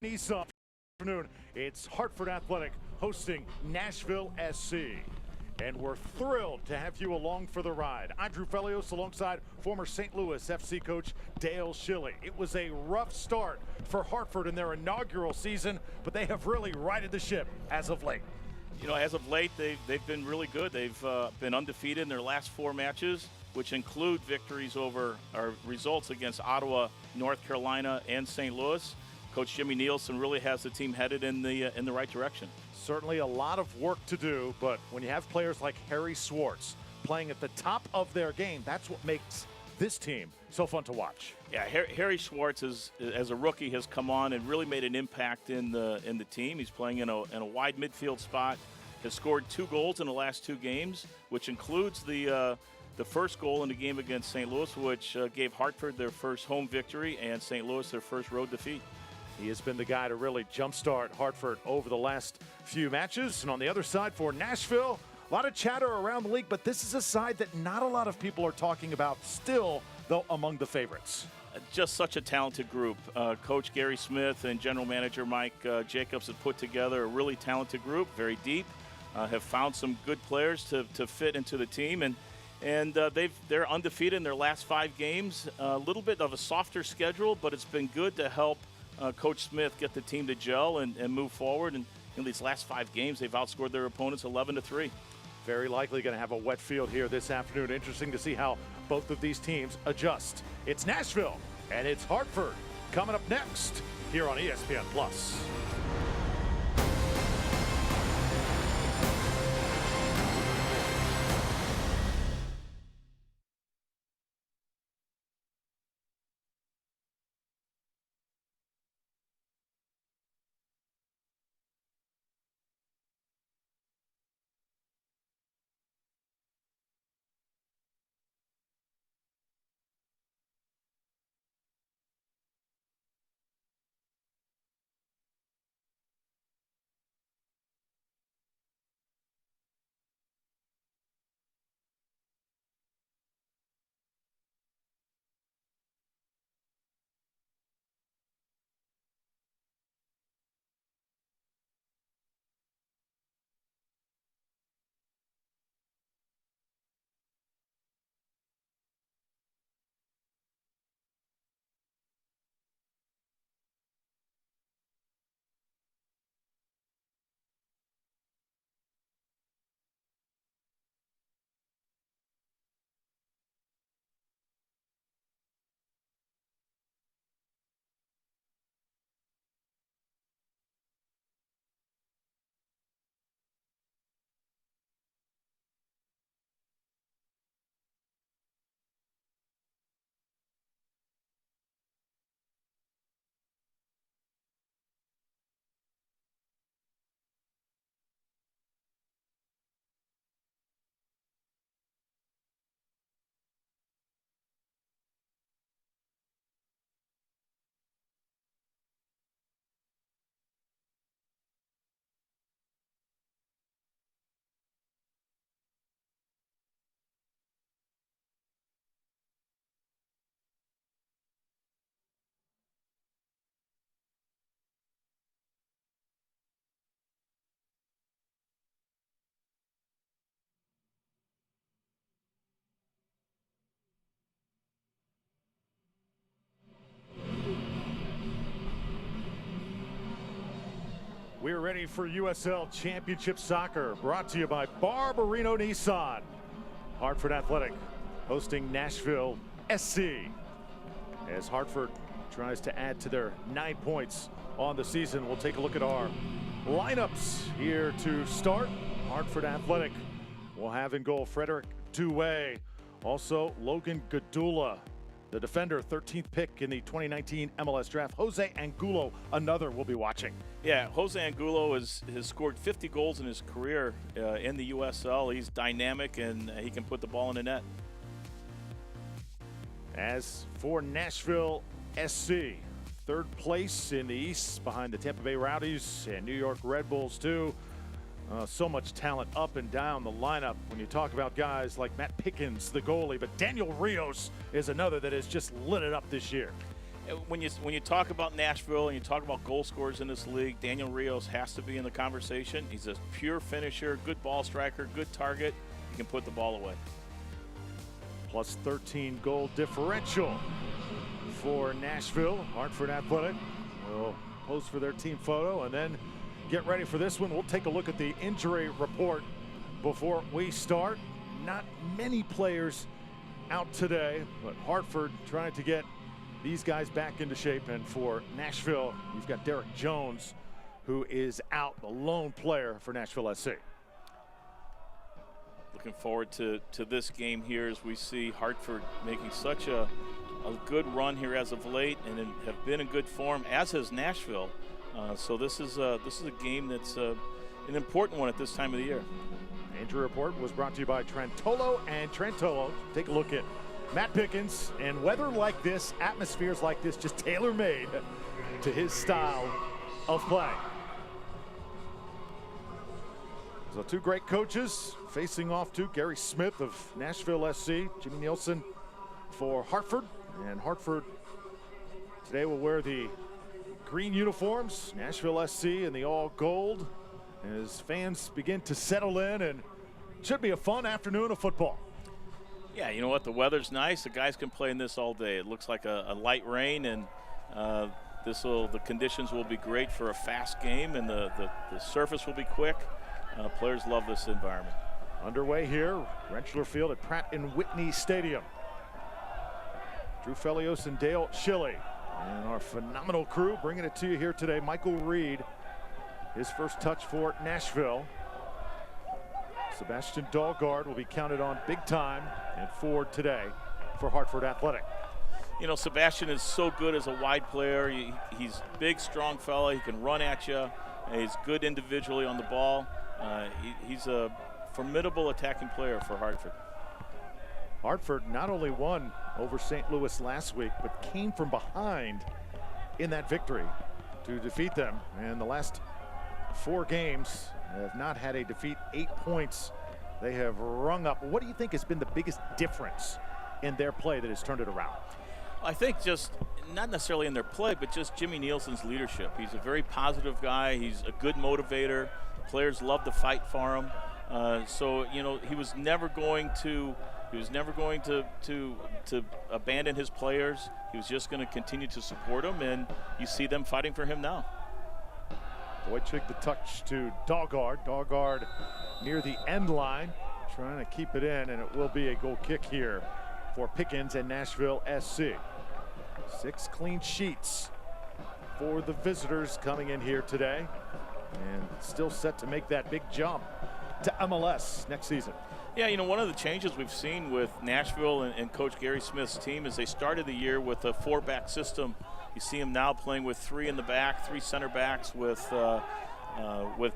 Nissan afternoon. It's Hartford Athletic hosting Nashville SC. And we're thrilled to have you along for the ride. I'm Drew Felios alongside former St. Louis FC coach Dale Schilly. It was a rough start for Hartford in their inaugural season, but they have really righted the ship as of late. You know, as of late, they've been really good. They've been undefeated in their last 4 matches, which include victories over our results against Ottawa, North Carolina, and St. Louis. Coach Jimmy Nielsen really has the team headed in the right direction. Certainly a lot of work to do, but when you have players like Harry Schwartz playing at the top of their game, that's what makes this team so fun to watch. Yeah, Harry Schwartz, as a rookie, has come on and really made an impact in the team. He's playing in a wide midfield spot, has scored 2 goals in the last 2 games, which includes the first goal in the game against St. Louis, which gave Hartford their first home victory and St. Louis their first road defeat. He has been the guy to really jumpstart Hartford over the last few matches. And on the other side for Nashville, a lot of chatter around the league, but this is a side that not a lot of people are talking about still, though among the favorites. Just such a talented group. Coach Gary Smith and General Manager Mike Jacobs have put together a really talented group, very deep, have found some good players to fit into the team. And they're undefeated in their last 5 games. A little bit of a softer schedule, but it's been good to help Coach Smith get the team to gel and move forward. And in these last 5 games, they've outscored their opponents 11-3. Very likely going to have a wet field here this afternoon. Interesting to see how both of these teams adjust. It's Nashville and it's Hartford coming up next here on ESPN Plus. We're ready for USL Championship Soccer, brought to you by Barbarino Nissan. Hartford Athletic hosting Nashville SC as Hartford tries to add to their 9 points on the season. We'll take a look at our lineups here to start. Hartford Athletic will have in goal Frederick Douay, also Logan Gadula, the defender, 13th pick in the 2019 MLS draft. Jose Angulo, another we'll be watching. Yeah, Jose Angulo has scored 50 goals in his career in the USL. He's dynamic and he can put the ball in the net. As for Nashville SC, 3rd place in the East behind the Tampa Bay Rowdies and New York Red Bulls too. So much talent up and down the lineup when you talk about guys like Matt Pickens, the goalie, but Daniel Rios is another that has just lit it up this year. When you talk about Nashville and you talk about goal scorers in this league, Daniel Rios has to be in the conversation. He's a pure finisher, good ball striker, good target. He can put the ball away. Plus 13 goal differential for Nashville. Hartford Athletic will pose for their team photo and then get ready for this one. We'll take a look at the injury report before we start. Not many players out today, but Hartford trying to get these guys back into shape. And for Nashville, you've got Derek Jones, who is out, the lone player for Nashville SC. Looking forward to this game here as we see Hartford making such a good run here as of late and have been in good form, as has Nashville. So this is a game that's an important one at this time of the year. Injury report was brought to you by Trentolo and Trentolo. Take a look at Matt Pickens, and weather like this, atmospheres like this, just tailor-made to his style of play. So two great coaches facing off to Gary Smith of Nashville SC, Jimmy Nielsen for Hartford. And Hartford today will wear the green uniforms, Nashville SC in the all gold, as fans begin to settle in, and should be a fun afternoon of football. Yeah, you know what? The weather's nice. The guys can play in this all day. It looks like a light rain, and the conditions will be great for a fast game, and the surface will be quick. Players love this environment. Underway here, Rentschler Field at Pratt & Whitney Stadium. Drew Felios and Dale Schilly, and our phenomenal crew bringing it to you here today. Michael Reed, his first touch for Nashville. Sebastian Dahlgaard will be counted on big time and forward today for Hartford Athletic. You know, Sebastian is so good as a wide player. He's a big, strong fella. He can run at you. He's good individually on the ball. He's a formidable attacking player for Hartford. Hartford not only won over St. Louis last week, but came from behind in that victory to defeat them. And the last 4 games have not had a defeat. 8 points they have rung up. What do you think has been the biggest difference in their play that has turned it around? I think just not necessarily in their play, but just Jimmy Nielsen's leadership. He's a very positive guy. He's a good motivator. Players love to fight for him. So you know, he was never going to abandon his players. He was just going to continue to support them, and you see them fighting for him now. Wojcik the touch to Dahlgaard. Dahlgaard near the end line, trying to keep it in, and it will be a goal kick here for Pickens and Nashville SC. 6 clean sheets for the visitors coming in here today, and still set to make that big jump to MLS next season. Yeah, you know, one of the changes we've seen with Nashville and Coach Gary Smith's team is they started the year with a 4-back system. You see him now playing with 3 in the back, 3 center backs with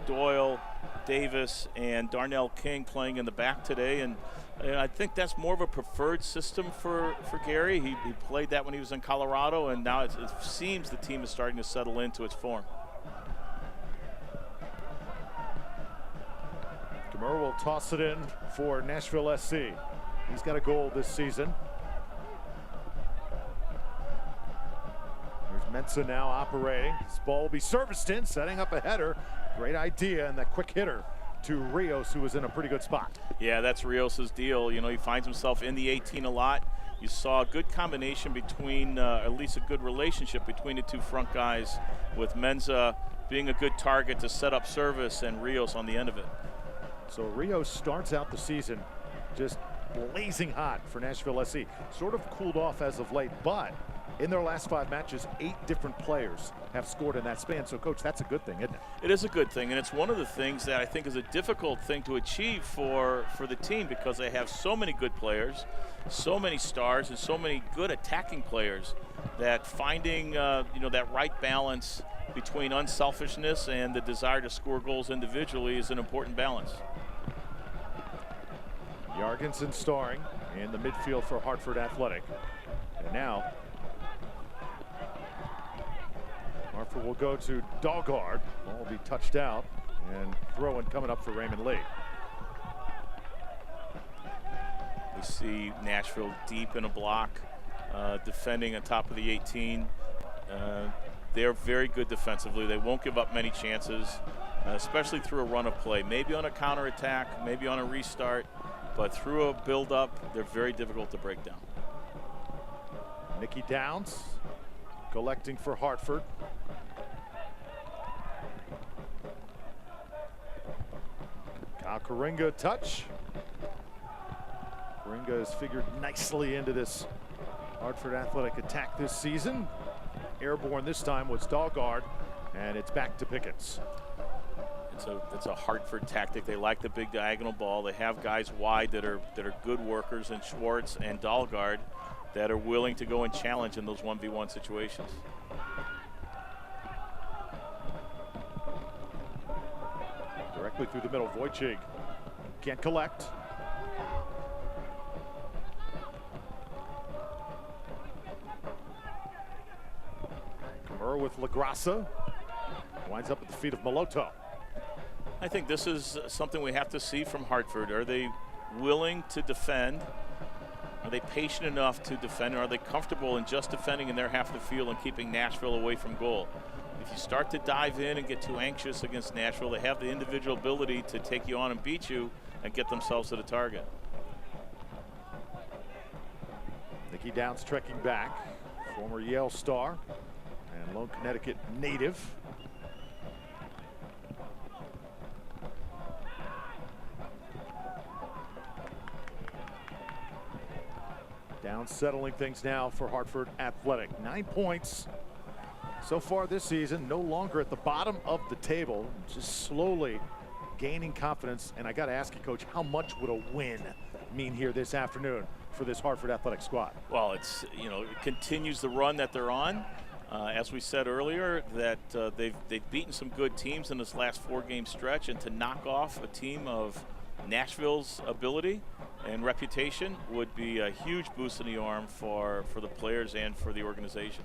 Doyle, Davis, and Darnell King playing in the back today. And I think that's more of a preferred system for Gary. He played that when he was in Colorado, and now it seems the team is starting to settle into its form. Demur will toss it in for Nashville SC. He's got a goal this season. There's Mensah now operating. This ball will be serviced in, setting up a header. Great idea, and that quick hitter to Rios, who was in a pretty good spot. Yeah, that's Rios' deal. You know, he finds himself in the 18 a lot. You saw a good combination between, at least a good relationship between the 2 front guys, with Mensah being a good target to set up service and Rios on the end of it. So Rios starts out the season just blazing hot for Nashville SC. Sort of cooled off as of late, but in their last 5 matches, 8 different players have scored in that span. So, Coach, that's a good thing, isn't it? It is a good thing, and it's one of the things that I think is a difficult thing to achieve for the team, because they have so many good players, so many stars, and so many good attacking players, that finding that right balance between unselfishness and the desire to score goals individually is an important balance. Jorgensen starring in the midfield for Hartford Athletic. And now Hartford will go to Dahlgaard. Ball will be touched out, and throw-in coming up for Raymond Lee. We see Nashville deep in a block, defending on top of the 18. they're very good defensively. They won't give up many chances, especially through a run of play. Maybe on a counterattack, maybe on a restart, but through a build-up, they're very difficult to break down. Nicky Downs collecting for Hartford. Kyle Karinga touch. Karinga has figured nicely into this Hartford Athletic attack this season. Airborne this time was Dahlgaard, and it's back to Pickens. It's a Hartford tactic. They like the big diagonal ball. They have guys wide that are good workers in Schwartz and Dahlgaard that are willing to go and challenge in those 1v1 situations. Directly through the middle, Wojcik can't collect. Kamara with LaGrassa. Winds up at the feet of Maloto. I think this is something we have to see from Hartford. Are they willing to defend? Are they patient enough to defend? Or are they comfortable in just defending in their half of the field and keeping Nashville away from goal? If you start to dive in and get too anxious against Nashville, they have the individual ability to take you on and beat you and get themselves to the target. Nicky Downs trekking back, former Yale star and lone Connecticut native. Downs settling things now for Hartford Athletic. 9 points so far this season, no longer at the bottom of the table, just slowly gaining confidence. And I got to ask you, Coach, how much would a win mean here this afternoon for this Hartford Athletic squad? Well, it's, it continues the run that they're on. As we said earlier, that they've beaten some good teams in this last 4-game stretch, and to knock off a team of Nashville's ability and reputation would be a huge boost in the arm for the players and for the organization.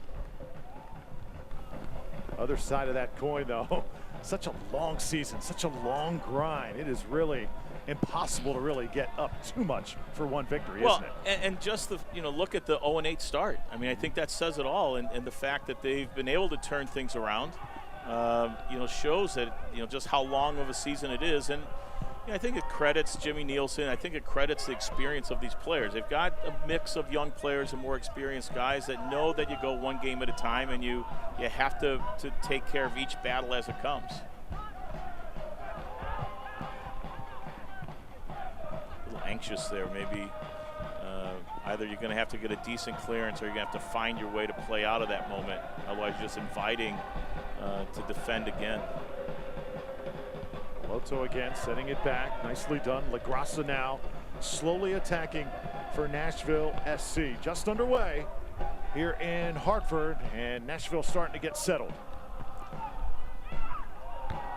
Other side of that coin, though, such a long season, such a long grind. It is really impossible to really get up too much for one victory, isn't it? And just the look at the 0-8 start. I mean, I think that says it all, and the fact that they've been able to turn things around, shows that just how long of a season it is. And I think it credits Jimmy Nielsen. I think it credits the experience of these players. They've got a mix of young players and more experienced guys that know that you go one game at a time, and you have to take care of each battle as it comes. A little anxious there, maybe. Either you're going to have to get a decent clearance, or you're going to have to find your way to play out of that moment. Otherwise, you're just inviting to defend again. Loto again, setting it back. Nicely done. LaGrassa now slowly attacking for Nashville SC. Just underway here in Hartford, and Nashville starting to get settled.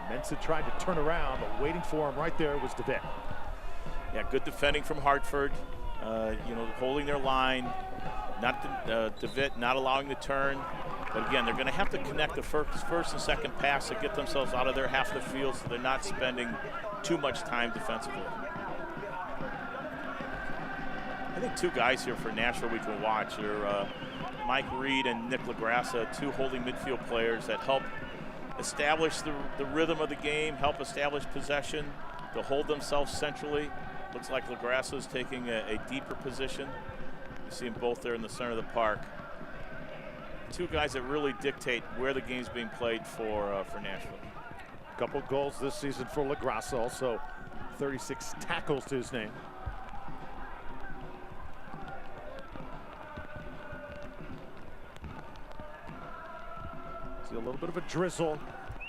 Mensah tried to turn around, but waiting for him right there was DeVitt. Yeah, good defending from Hartford. Holding their line. DeVitt not allowing the turn. But again, they're going to have to connect the first and second pass to get themselves out of their half of the field, so they're not spending too much time defensively. I think two guys here for Nashville we can watch are Mike Reed and Nick LaGrassa, two holding midfield players that help establish the rhythm of the game, help establish possession. They'll hold themselves centrally. Looks like LaGrassa is taking a deeper position. You see them both there in the center of the park. Two guys that really dictate where the game's being played for Nashville. A couple goals this season for LaGrassa, also 36 tackles to his name. See a little bit of a drizzle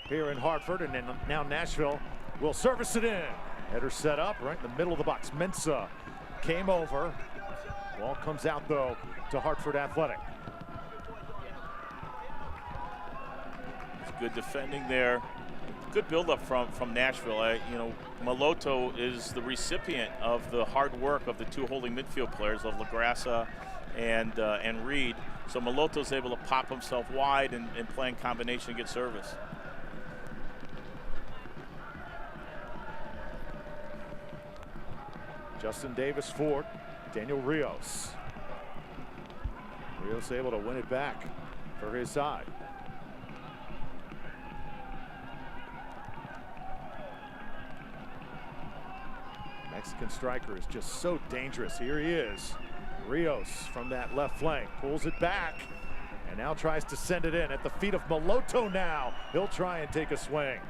here in Hartford, and then now Nashville will service it in. Header set up right in the middle of the box. Mensah came over. Ball comes out, though, to Hartford Athletic. Good defending there. Good buildup from Nashville. Maloto is the recipient of the hard work of the two holding midfield players of LaGrassa and Reed. So Maloto's able to pop himself wide and play in combination and get service. Justin Davis Ford, Daniel Rios. Rios able to win it back for his side. Mexican striker is just so dangerous. Here he is. Rios from that left flank pulls it back and now tries to send it in at the feet of Moloto now. He'll try and take a swing.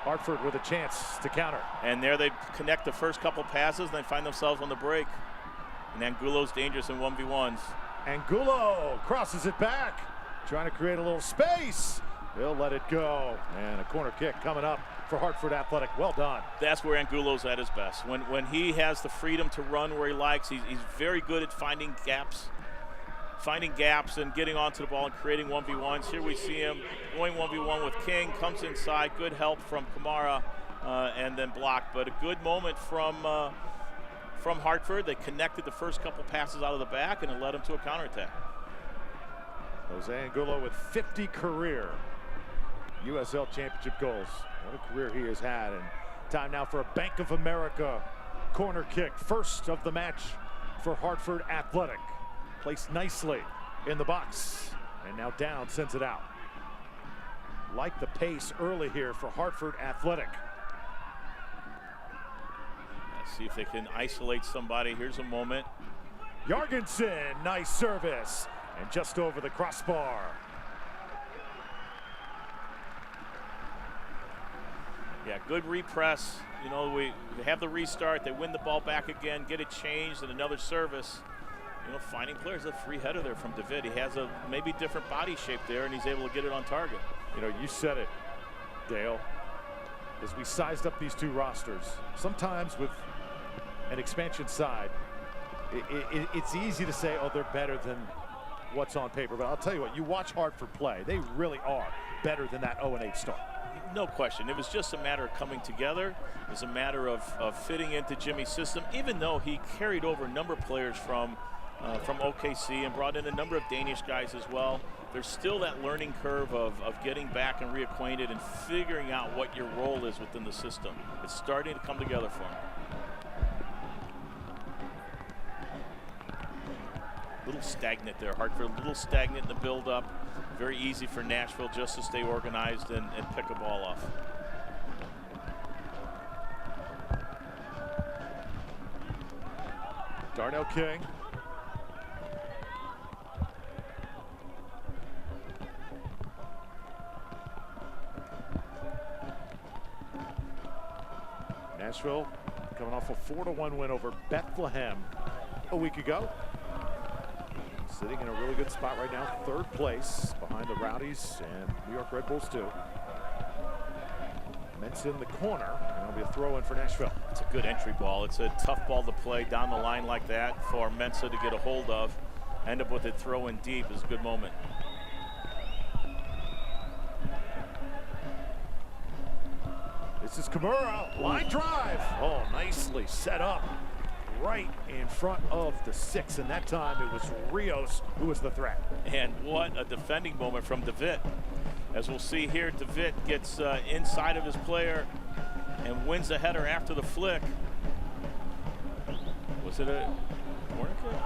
Hartford with a chance to counter. And there they connect the first couple passes, and they find themselves on the break. And Angulo's dangerous in 1v1s. Angulo crosses it back, trying to create a little space. He'll let it go. And a corner kick coming up for Hartford Athletic. Well done. That's where Angulo's at his best. When he has the freedom to run where he likes, he's very good at finding gaps and getting onto the ball and creating 1v1s. Here we see him going 1v1 with King, comes inside, good help from Kamara, and then blocked. But a good moment from Hartford. They connected the first couple passes out of the back, and it led them to a counterattack. Jose Angulo with 50 career USL Championship goals. What a career he has had. And time now for a Bank of America corner kick. First of the match for Hartford Athletic. Placed nicely in the box. And now down, sends it out. Like the pace early here for Hartford Athletic. Let's see if they can isolate somebody. Here's a moment. Jorgensen, nice service. And just over the crossbar. Yeah, good repress. You know, we have the restart. They win the ball back again, get it changed, and another service. You know, finding players. A free header there from David. He has a maybe different body shape there, and he's able to get it on target. You know, you said it, Dale. As we sized up these two rosters, sometimes with an expansion side, it's easy to say, oh, they're better than what's on paper. But I'll tell you what, you watch Hartford play, they really are better than that 0-8 start. No question. It was just a matter of coming together. It was a matter of fitting into Jimmy's system, even though he carried over a number of players from OKC and brought in a number of Danish guys as well. There's still that learning curve of getting back and reacquainted and figuring out what your role is within the system. It's starting to come together for him. A little stagnant there, Hartford. A little stagnant in the build-up. Very easy for Nashville just to stay organized and pick a ball off. Darnell King. Nashville coming off a 4-1 win over Bethlehem a week ago. Sitting in a really good spot right now, third place behind the Rowdies and New York Red Bulls too. Mensa in the corner, and it'll be a throw in for Nashville. It's a good entry ball. It's a tough ball to play down the line like that for Mensa to get a hold of. End up with it throw in deep is a good moment. This is Kamara, line drive. Oh, nicely set up right in front of the 6, and that time it was Rios who was the threat. And what a defending moment from David. As we'll see here, David gets inside of his player and wins the header after the flick. Was it a corner kick?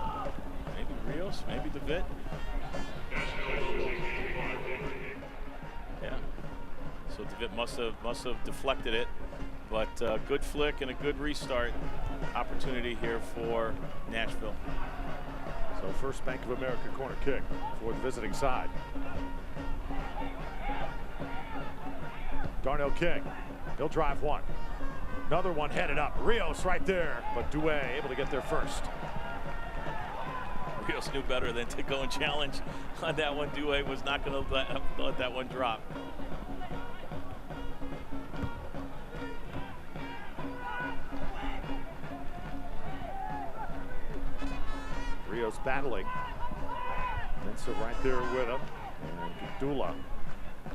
Maybe Rios, maybe David. Yeah. So David must have deflected it, but good flick and a good restart opportunity here for Nashville. So first Bank of America corner kick for the visiting side. Darnell King, he'll drive one. Another one headed up. Rios right there, but Douay able to get there first. Rios knew better than to go and challenge on that one. Douay was not going to let that one drop. Rios battling. Mensa right there with him. And Gadula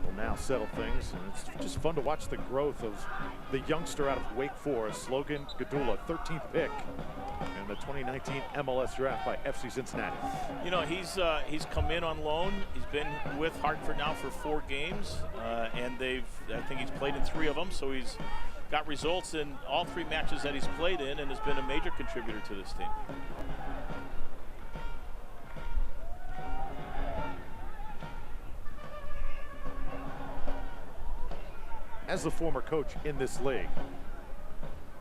will now settle things. And it's just fun to watch the growth of the youngster out of Wake Forest, Logan Gadula, 13th pick in the 2019 MLS draft by FC Cincinnati. You know, he's come in on loan. He's been with Hartford now for 4 games, and I think he's played in 3 of them. So he's got results in all 3 matches that he's played in, and has been a major contributor to this team. as the former coach in this league,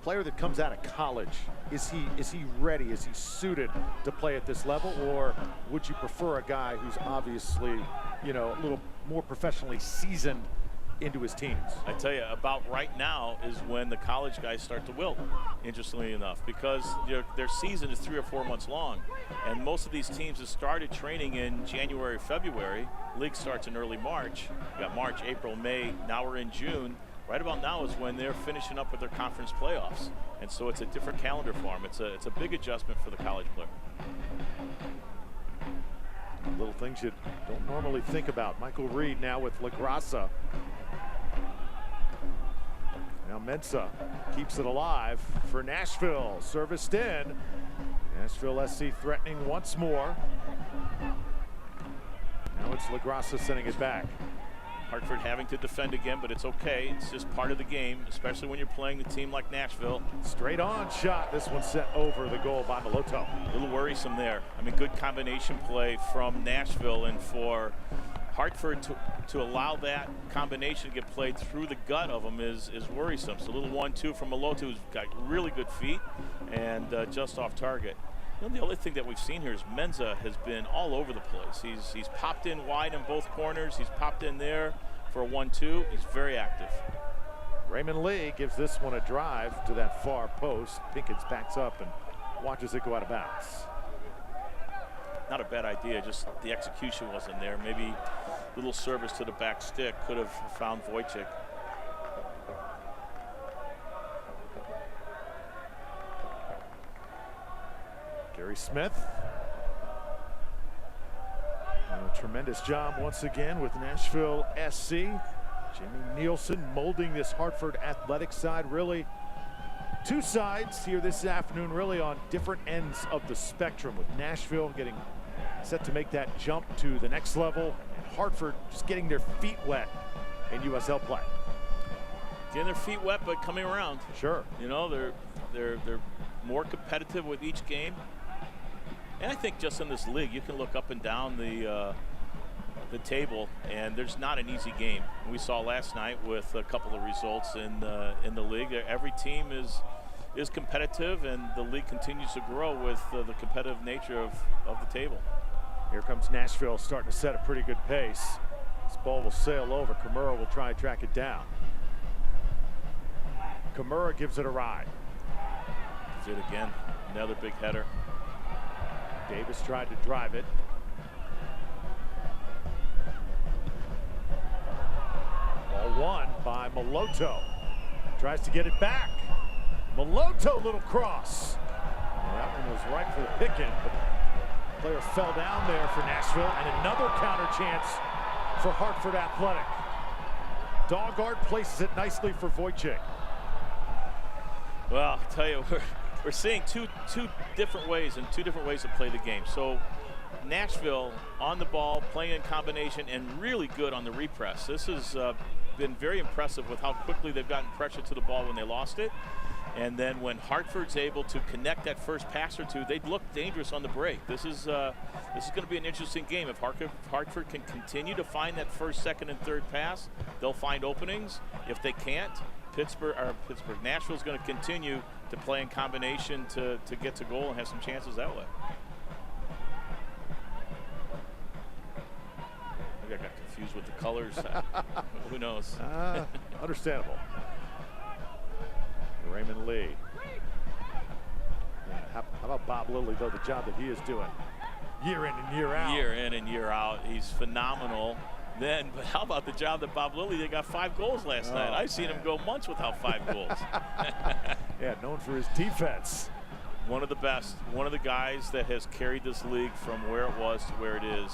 player that comes out of college, is he ready? Is he suited to play at this level, or would you prefer a guy who's obviously, you know, a little more professionally seasoned into his teams? I tell you, about right now is when the college guys start to wilt, interestingly enough, because their season is 3 or 4 months long, and most of these teams have started training in January, February. League starts in early March. You got March, April, May. Now we're in June. Right about now is when they're finishing up with their conference playoffs, and so it's a different calendar for them. It's a big adjustment for the college player. Little things you don't normally think about. Michael Reed now with LaGrassa. Now Mensah keeps it alive for Nashville. Serviced in. Nashville SC threatening once more. Now it's LaGrassa sending it back. Hartford having to defend again, but it's okay. It's just part of the game, especially when you're playing a team like Nashville. Straight on shot. This one sent over the goal by Maloto. A little worrisome there. I mean, good combination play from Nashville, and for Hartford to allow that combination to get played through the gut of them is worrisome. So a little 1-2 from Maloto, who's got really good feet and just off target. You know, the other thing that we've seen here is Mensah has been all over the place. He's popped in wide in both corners. He's popped in there for a 1-2. He's very active. Raymond Lee gives this one a drive to that far post. Pinkins backs up and watches it go out of bounds. Not a bad idea, just the execution wasn't there. Maybe a little service to the back stick could have found Wojcik. Gary Smith. A tremendous job once again with Nashville SC. Jimmy Nielsen molding this Hartford athletic side. Really two sides here this afternoon, really on different ends of the spectrum, with Nashville getting set to make that jump to the next level, and Hartford just getting their feet wet in USL play. Getting their feet wet, but coming around. Sure. You know, they're more competitive with each game. And I think just in this league, you can look up and down the table, and there's not an easy game. We saw last night with a couple of results in the league. Every team is competitive, and the league continues to grow with the competitive nature of the table. Here comes Nashville starting to set a pretty good pace. This ball will sail over. Kimura will try and track it down. Kimura gives it a ride. Gives it again. Another big header. Davis tried to drive it. Ball won by Maloto. Tries to get it back. Maloto, little cross. Well, that one was right for the pick-in, but the player fell down there for Nashville, and another counter chance for Hartford Athletic. Daugard places it nicely for Wojcik. Well, I'll tell you, we're seeing two different ways and two different ways to play the game. So Nashville on the ball, playing in combination, and really good on the repress. This has been very impressive with how quickly they've gotten pressure to the ball when they lost it. And then when Hartford's able to connect that first pass or two, they look dangerous on the break. This is going to be an interesting game. If Hartford can continue to find that first, second, and third pass, they'll find openings. If they can't, Nashville's going to continue to play in combination to get to goal and have some chances that way. I think I got confused with the colors. Who knows? Understandable. Raymond Lee. Yeah, how about Bob Lilly, though, the job that he is doing year in and year out? Year in and year out. He's phenomenal. But how about the job that Bob Lilly, they got 5 goals last night. I've seen him go months without 5 goals. Yeah, known for his defense. One of the best, one of the guys that has carried this league from where it was to where it is.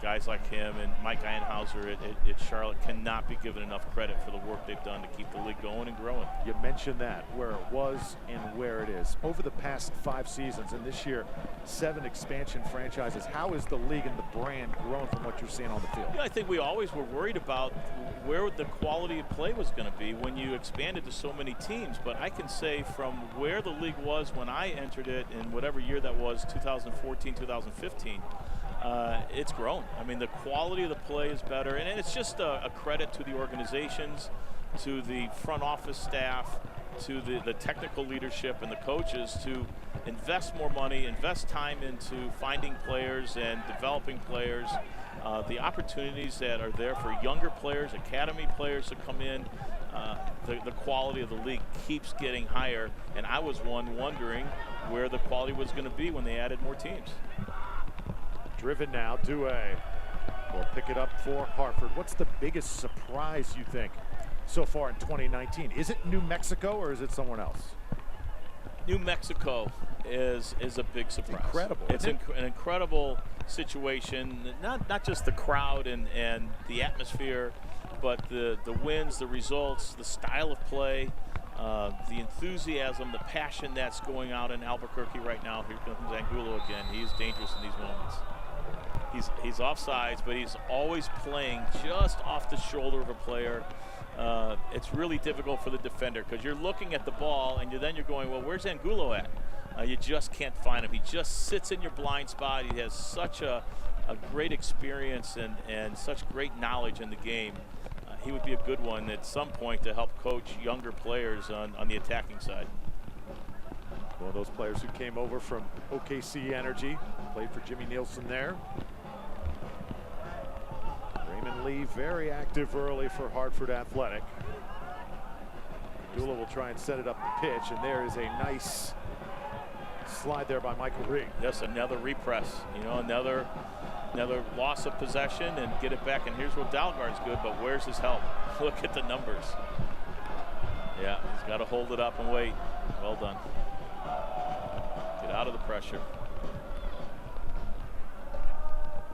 Guys like him and Mike Einhauser at Charlotte cannot be given enough credit for the work they've done to keep the league going and growing. You mentioned that, where it was and where it is. Over the past 5 seasons, and this year 7 expansion franchises, how is the league and the brand grown from what you're seeing on the field? Yeah, I think we always were worried about where the quality of play was going to be when you expanded to so many teams. But I can say from where the league was when I entered it in whatever year that was, 2014, 2015, it's grown. I mean, the quality of the play is better, and it's just a credit to the organizations. to the front office staff, to the technical leadership and the coaches to invest more money, invest time into finding players and developing players. The opportunities that are there for younger players, academy players to come in, the quality of the league keeps getting higher, and I was wondering where the quality was going to be when they added more teams. Driven now, Douay will pick it up for Hartford. What's the biggest surprise you think so far in 2019? Is it New Mexico or is it someone else? New Mexico is a big surprise. Incredible. It's an incredible situation. Not just the crowd and the atmosphere, but the wins, the results, the style of play, the enthusiasm, the passion that's going out in Albuquerque right now. Here comes Angulo again. He's dangerous in these moments. He's offsides, but he's always playing just off the shoulder of a player. It's really difficult for the defender because you're looking at the ball and then you're going, well, where's Angulo at? You just can't find him. He just sits in your blind spot. He has such a great experience and such great knowledge in the game. He would be a good one at some point to help coach younger players on the attacking side. One of those players who came over from OKC Energy, played for Jimmy Nielsen there. Raymond Lee very active early for Hartford Athletic. Dula will try and set it up the pitch, and there is a nice slide there by Michael Reed. Yes, another repress, another loss of possession and get it back. And here's where Dalgard's good, but where's his help? Look at the numbers. Yeah, he's got to hold it up and wait. Well done. Get out of the pressure.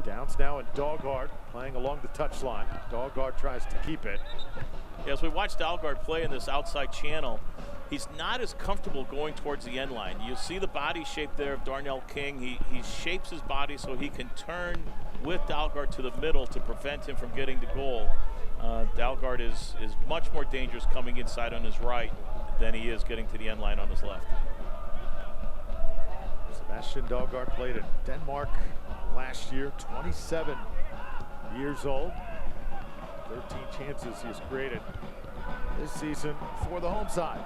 Downs now and Dalgard playing along the touchline. Dalgard tries to keep it. Yeah, as we watch Dalgard play in this outside channel, he's not as comfortable going towards the end line. You see the body shape there of Darnell King. He shapes his body so he can turn with Dalgard to the middle to prevent him from getting to goal. Dalgard is much more dangerous coming inside on his right than he is getting to the end line on his left. Sebastian Dalgard played in Denmark last year, 27 years old. 13 chances he's created this season for the home side.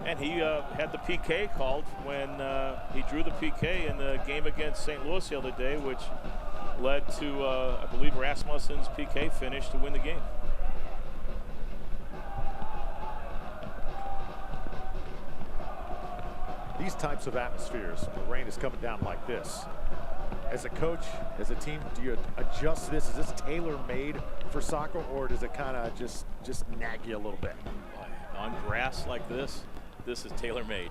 And he had the PK called when he drew the PK in the game against St. Louis the other day, which led to, I believe, Rasmussen's PK finish to win the game. These types of atmospheres, the rain is coming down like this. As a coach, as a team, do you adjust this? Is this tailor-made for soccer, or does it kind of just nag you a little bit? On grass like this is tailor-made.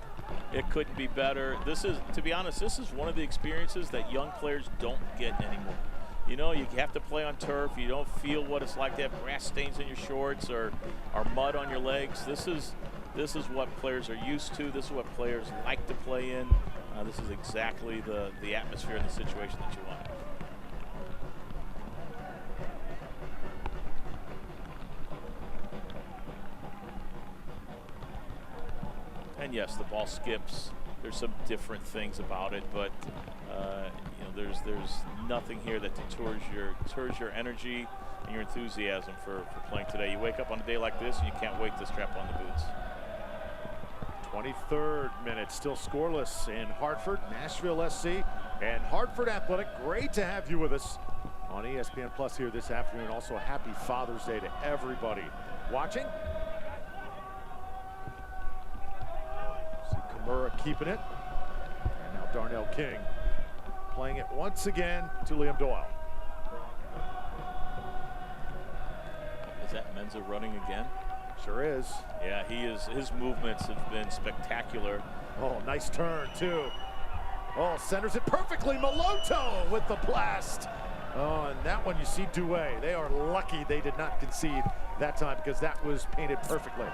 It couldn't be better. This is, to be honest, this is one of the experiences that young players don't get anymore. You have to play on turf. You don't feel what it's like to have grass stains in your shorts or mud on your legs. This is what players are used to. This is what players like to play in. This is exactly the atmosphere and the situation that you want. And yes, the ball skips. There's some different things about it, but there's nothing here that deters your energy and your enthusiasm for playing today. You wake up on a day like this and you can't wait to strap on the boots. 23rd minute, still scoreless in Hartford, Nashville SC, and Hartford Athletic. Great to have you with us on ESPN Plus here this afternoon. Also, happy Father's Day to everybody watching. See Kimura keeping it, and now Darnell King playing it once again to Liam Doyle. Is that Menza running again? Sure is. Yeah, he is. His movements have been spectacular. Oh, nice turn too. Oh, centers it perfectly. Maloto with the blast. Oh, and that one you see Douay. They are lucky they did not concede that time because that was painted perfectly.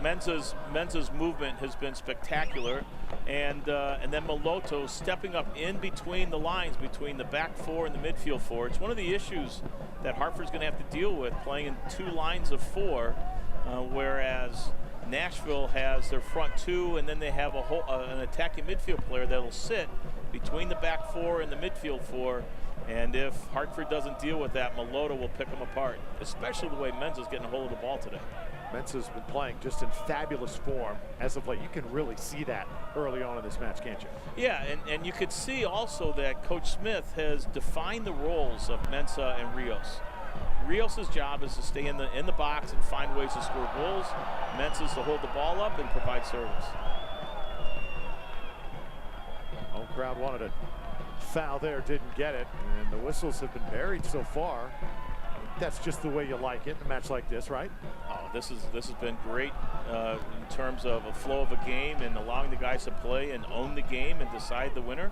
Menza's movement has been spectacular, and then Maloto stepping up in between the lines, between the back four and the midfield four. It's one of the issues that Hartford's going to have to deal with, playing in two lines of four, whereas Nashville has their front two, and then they have an attacking midfield player that'll sit between the back four and the midfield four. And if Hartford doesn't deal with that, Malota will pick them apart, especially the way Menza's getting a hold of the ball today. Menza's been playing just in fabulous form as of late. You can really see that early on in this match, can't you? Yeah, and you could see also that Coach Smith has defined the roles of Menza and Rios. Rios' job is to stay in the box and find ways to score goals. Menza's to hold the ball up and provide service. Home crowd wanted a foul there, didn't get it, and the whistles have been buried so far. That's just the way you like it in a match like this, right? Oh, this has been great in terms of a flow of a game and allowing the guys to play and own the game and decide the winner.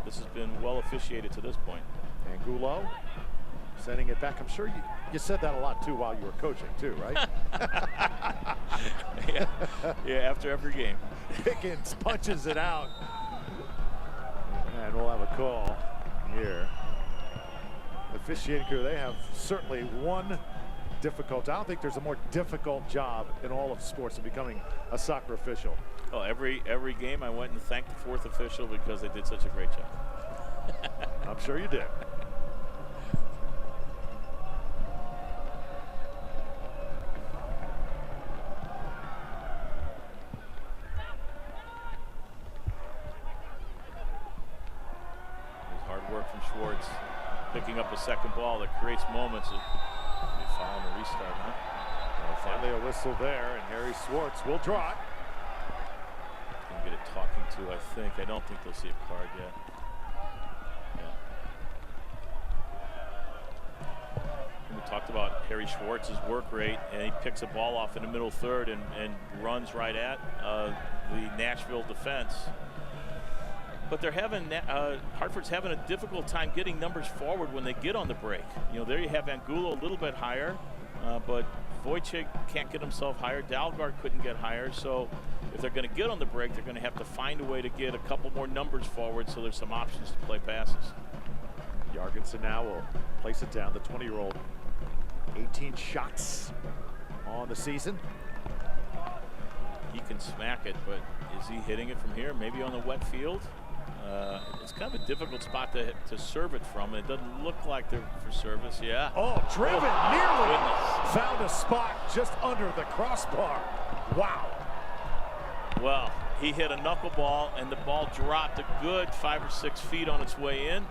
This has been well officiated to this point. Angulo sending it back. I'm sure you said that a lot too while you were coaching too, right? yeah, after every game. Pickens punches it out. And we'll have a call here. The officiating crew, they have certainly one difficult. I don't think there's a more difficult job in all of sports than becoming a soccer official. Oh, every game I went and thanked the fourth official because they did such a great job. I'm sure you did. Schwartz picking up a second ball that creates moments. Maybe following a restart, huh? Well, finally a whistle there, and Harry Schwartz will draw it. Gonna get a talking to, I think. I don't think they'll see a card yet. Yeah. We talked about Harry Schwartz's work rate, and he picks a ball off in the middle third and runs right at the Nashville defense. But they're having Hartford's having a difficult time getting numbers forward when they get on the break. You know, there you have Angulo a little bit higher, but Wojcik can't get himself higher. Dalgard couldn't get higher. So if they're going to get on the break, they're going to have to find a way to get a couple more numbers forward so there's some options to play passes. Jorgensen now will place it down. The 20-year-old, 18 shots on the season. He can smack it, but is he hitting it from here? Maybe on the wet field? It's kind of a difficult spot to serve it from. It doesn't look like they're for service. Yeah. Oh, driven, nearly found a spot just under the crossbar. Wow. Well, he hit a knuckleball, and the ball dropped a good 5 or 6 feet on its way in.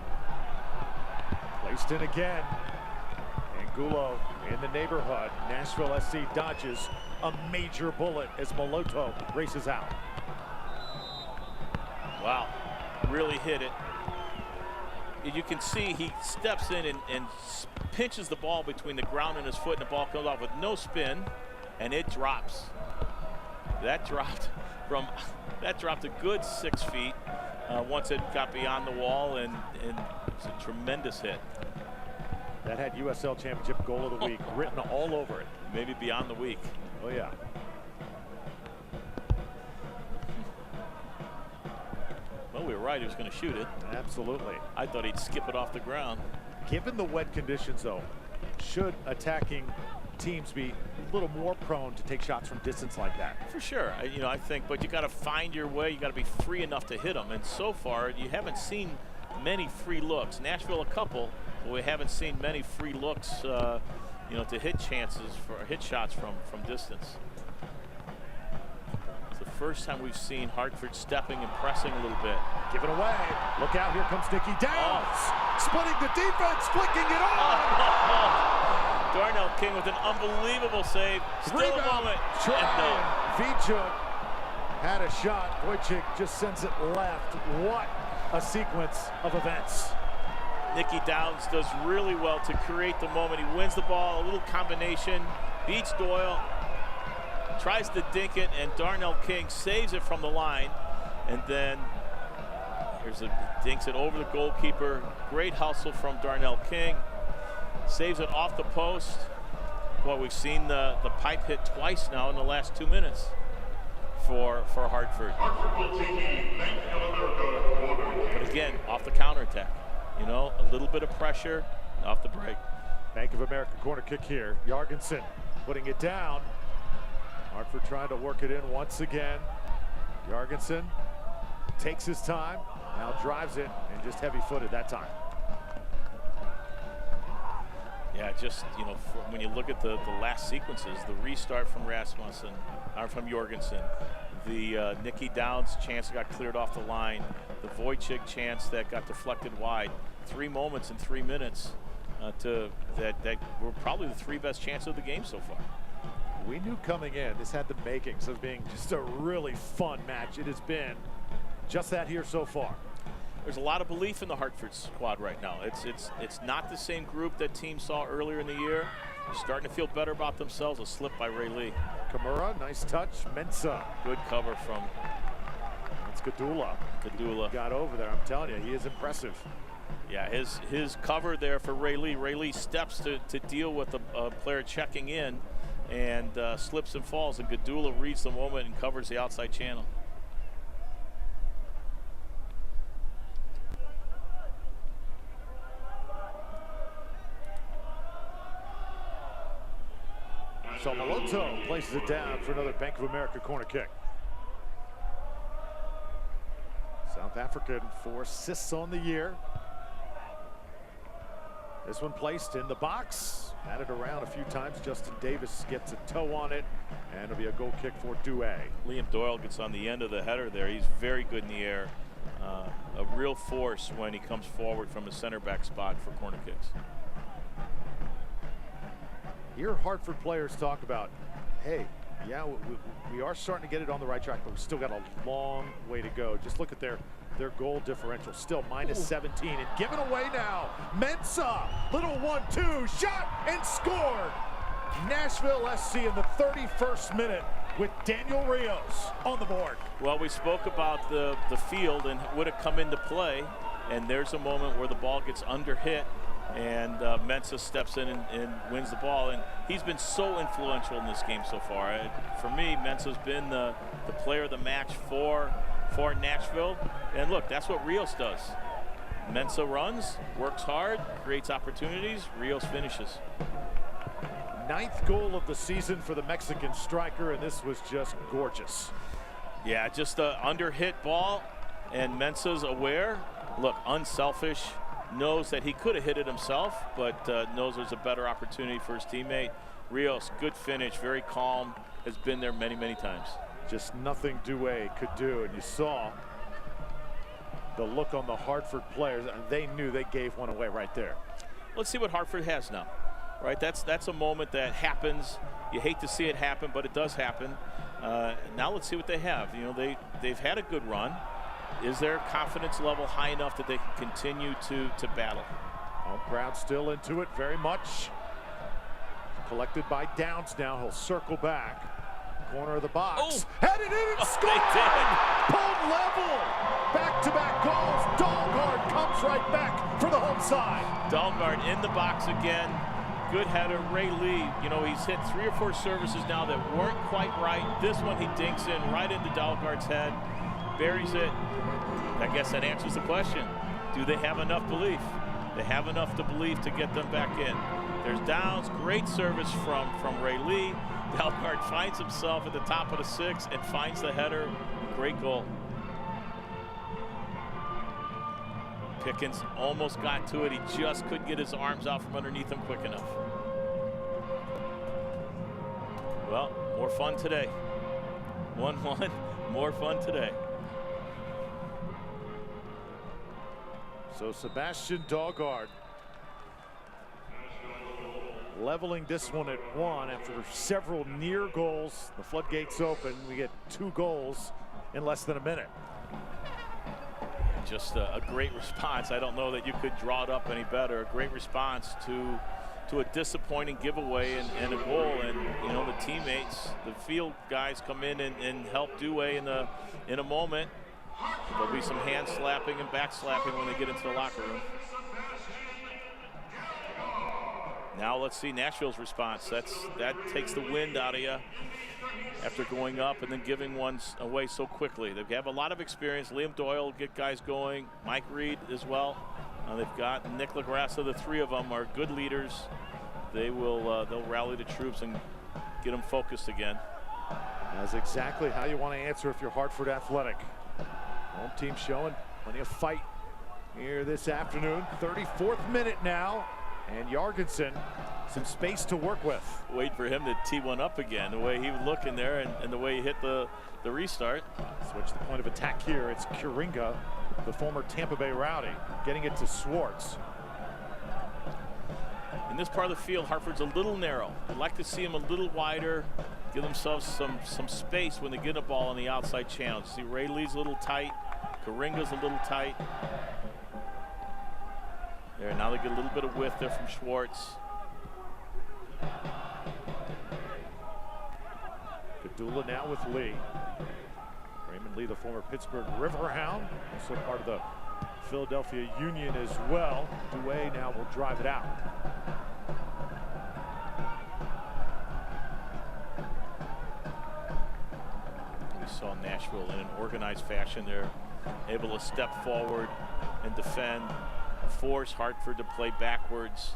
Placed in again. Angulo in the neighborhood. Nashville SC dodges a major bullet as Malota races out. Wow. Really hit it. You can see he steps in and pinches the ball between the ground and his foot, and the ball comes off with no spin, and it drops. That dropped a good 6 feet once it got beyond the wall, and it's a tremendous hit. That had USL Championship Goal of the Week written all over it. Maybe beyond the week. Oh yeah. Well, we were right. He was going to shoot it. Absolutely. I thought he'd skip it off the ground. Given the wet conditions, though, should attacking teams be a little more prone to take shots from distance like that? For sure. I think, but you got to find your way. You got to be free enough to hit them. And so far, you haven't seen many free looks. Nashville a couple, but we haven't seen many free looks, to hit shots from distance. First time we've seen Hartford stepping and pressing a little bit. Give it away. Look out, here comes Nicky Downs. Splitting the defense, flicking it on. Darnell King with an unbelievable save. Still Rebound. a moment. Vijay had a shot. Wojcik just sends it left. What a sequence of events. Nicky Downs does really well to create the moment. He wins the ball, a little combination, beats Doyle, tries to dink it, and Darnell King saves it from the line. And then dinks it over the goalkeeper. Great hustle from Darnell King. Saves it off the post. Boy, we've seen the pipe hit twice now in the last 2 minutes for Hartford. But again, off the counterattack. A little bit of pressure off the break. Bank of America corner kick here. Jorgensen putting it down. Hartford trying to work it in once again. Jorgensen takes his time, now drives it, and just heavy-footed that time. just, you know, when you look at the last sequences, the restart from Rasmussen, or from Jorgensen, the Nicky Downs chance that got cleared off the line, the Wojcik chance that got deflected wide. 3 moments in 3 minutes that were probably the 3 best chances of the game so far. We knew coming in this had the makings of being just a really fun match. It has been just that here so far. There's a lot of belief in the Hartford squad right now. It's not the same group that team saw earlier in the year. They're starting to feel better about themselves. A slip by Ray Lee. Kimura, nice touch. Mensah. Good cover from. It's Gadula. Gadula got over there. I'm telling you, he is impressive. Yeah, his cover there for Ray Lee. Ray Lee steps to deal with a player checking in and slips and falls, and Gadula reads the moment and covers the outside channel. So Maloto places it down for another Bank of America corner kick. South African 4 assists on the year. This one placed in the box. Batted around a few times. Justin Davis gets a toe on it, and it'll be a goal kick for Douay. Liam Doyle gets on the end of the header there. He's very good in the air. A real force when he comes forward from the center back spot for corner kicks. Hear Hartford players talk about, hey, yeah, we are starting to get it on the right track, but we still got a long way to go. Just look at their goal differential, still minus 17, and given away now. Mensah, little 1-2, shot and scored. Nashville SC in the 31st minute with Daniel Rios on the board. Well, we spoke about the field and would it come into play, and there's a moment where the ball gets under hit, and Mensah steps in and wins the ball, and he's been so influential in this game so far. For me, Mensah's been the player of the match for Nashville, and look, that's what Rios does. Mensah runs, works hard, creates opportunities, Rios finishes. 9th goal of the season for the Mexican striker, and this was just gorgeous. Yeah, just an under hit ball, and Mensah's aware, look, unselfish, knows that he could have hit it himself, but knows there's a better opportunity for his teammate. Rios, good finish, very calm, has been there many, many times. Just nothing Douay could do, and you saw the look on the Hartford players, and they knew they gave one away right there. Let's see what Hartford has now, right? That's a moment that happens. You hate to see it happen, but it does happen. Now let's see what they have. You know, they've had a good run. Is their confidence level high enough that they can continue to battle? Home crowd still into it very much. Collected by Downs now. He'll circle back. Corner of the box. Oh. Headed in and scored! Pulled level! Back-to-back goals. Dahlgaard comes right back for the home side. Dahlgaard in the box again. Good header. Ray Lee, you know, he's hit 3 or 4 services now that weren't quite right. This one he dinks in right into Dahlgaard's head. Buries it. I guess that answers the question. Do they have enough belief? They have enough to believe to get them back in. There's Downs, great service from Ray Lee. Dahlgaard finds himself at the top of the 6 and finds the header. Great goal. Pickens almost got to it. He just couldn't get his arms out from underneath him quick enough. Well, more fun today. 1-1, more fun today. So Sebastian Dahlgaard leveling this one at 1 after several near goals. The floodgates open. We get 2 goals in less than a minute. Just a great response. I don't know that you could draw it up any better. A great response to a disappointing giveaway and a goal. And you know, the teammates, the field guys come in and help Douay in a moment. There'll be some hand slapping and back slapping when they get into the locker room. Now let's see Nashville's response. That takes the wind out of you after going up and then giving one away so quickly. They have a lot of experience. Liam Doyle will get guys going. Mike Reed as well. They've got Nick LaGrassa. The 3 of them are good leaders. They'll rally the troops and get them focused again. That's exactly how you want to answer if you're Hartford Athletic. Home team showing plenty of fight here this afternoon. 34th minute now, and Jorgensen some space to work with. Wait for him to tee one up again, the way he was looking there and the way he hit the restart. Switch the point of attack here. It's Kuringa, the former Tampa Bay Rowdy, getting it to Swartz. In this part of the field, Hartford's a little narrow. I'd like to see them a little wider, give themselves some space when they get a ball on the outside channel. See, Rayleigh's a little tight, Kuringa's a little tight. There, now they get a little bit of width there from Schwartz. Padula now with Lee. Raymond Lee, the former Pittsburgh Riverhound, also part of the Philadelphia Union as well. Douay now will drive it out. We saw Nashville in an organized fashion. They're able to step forward and defend, force Hartford to play backwards.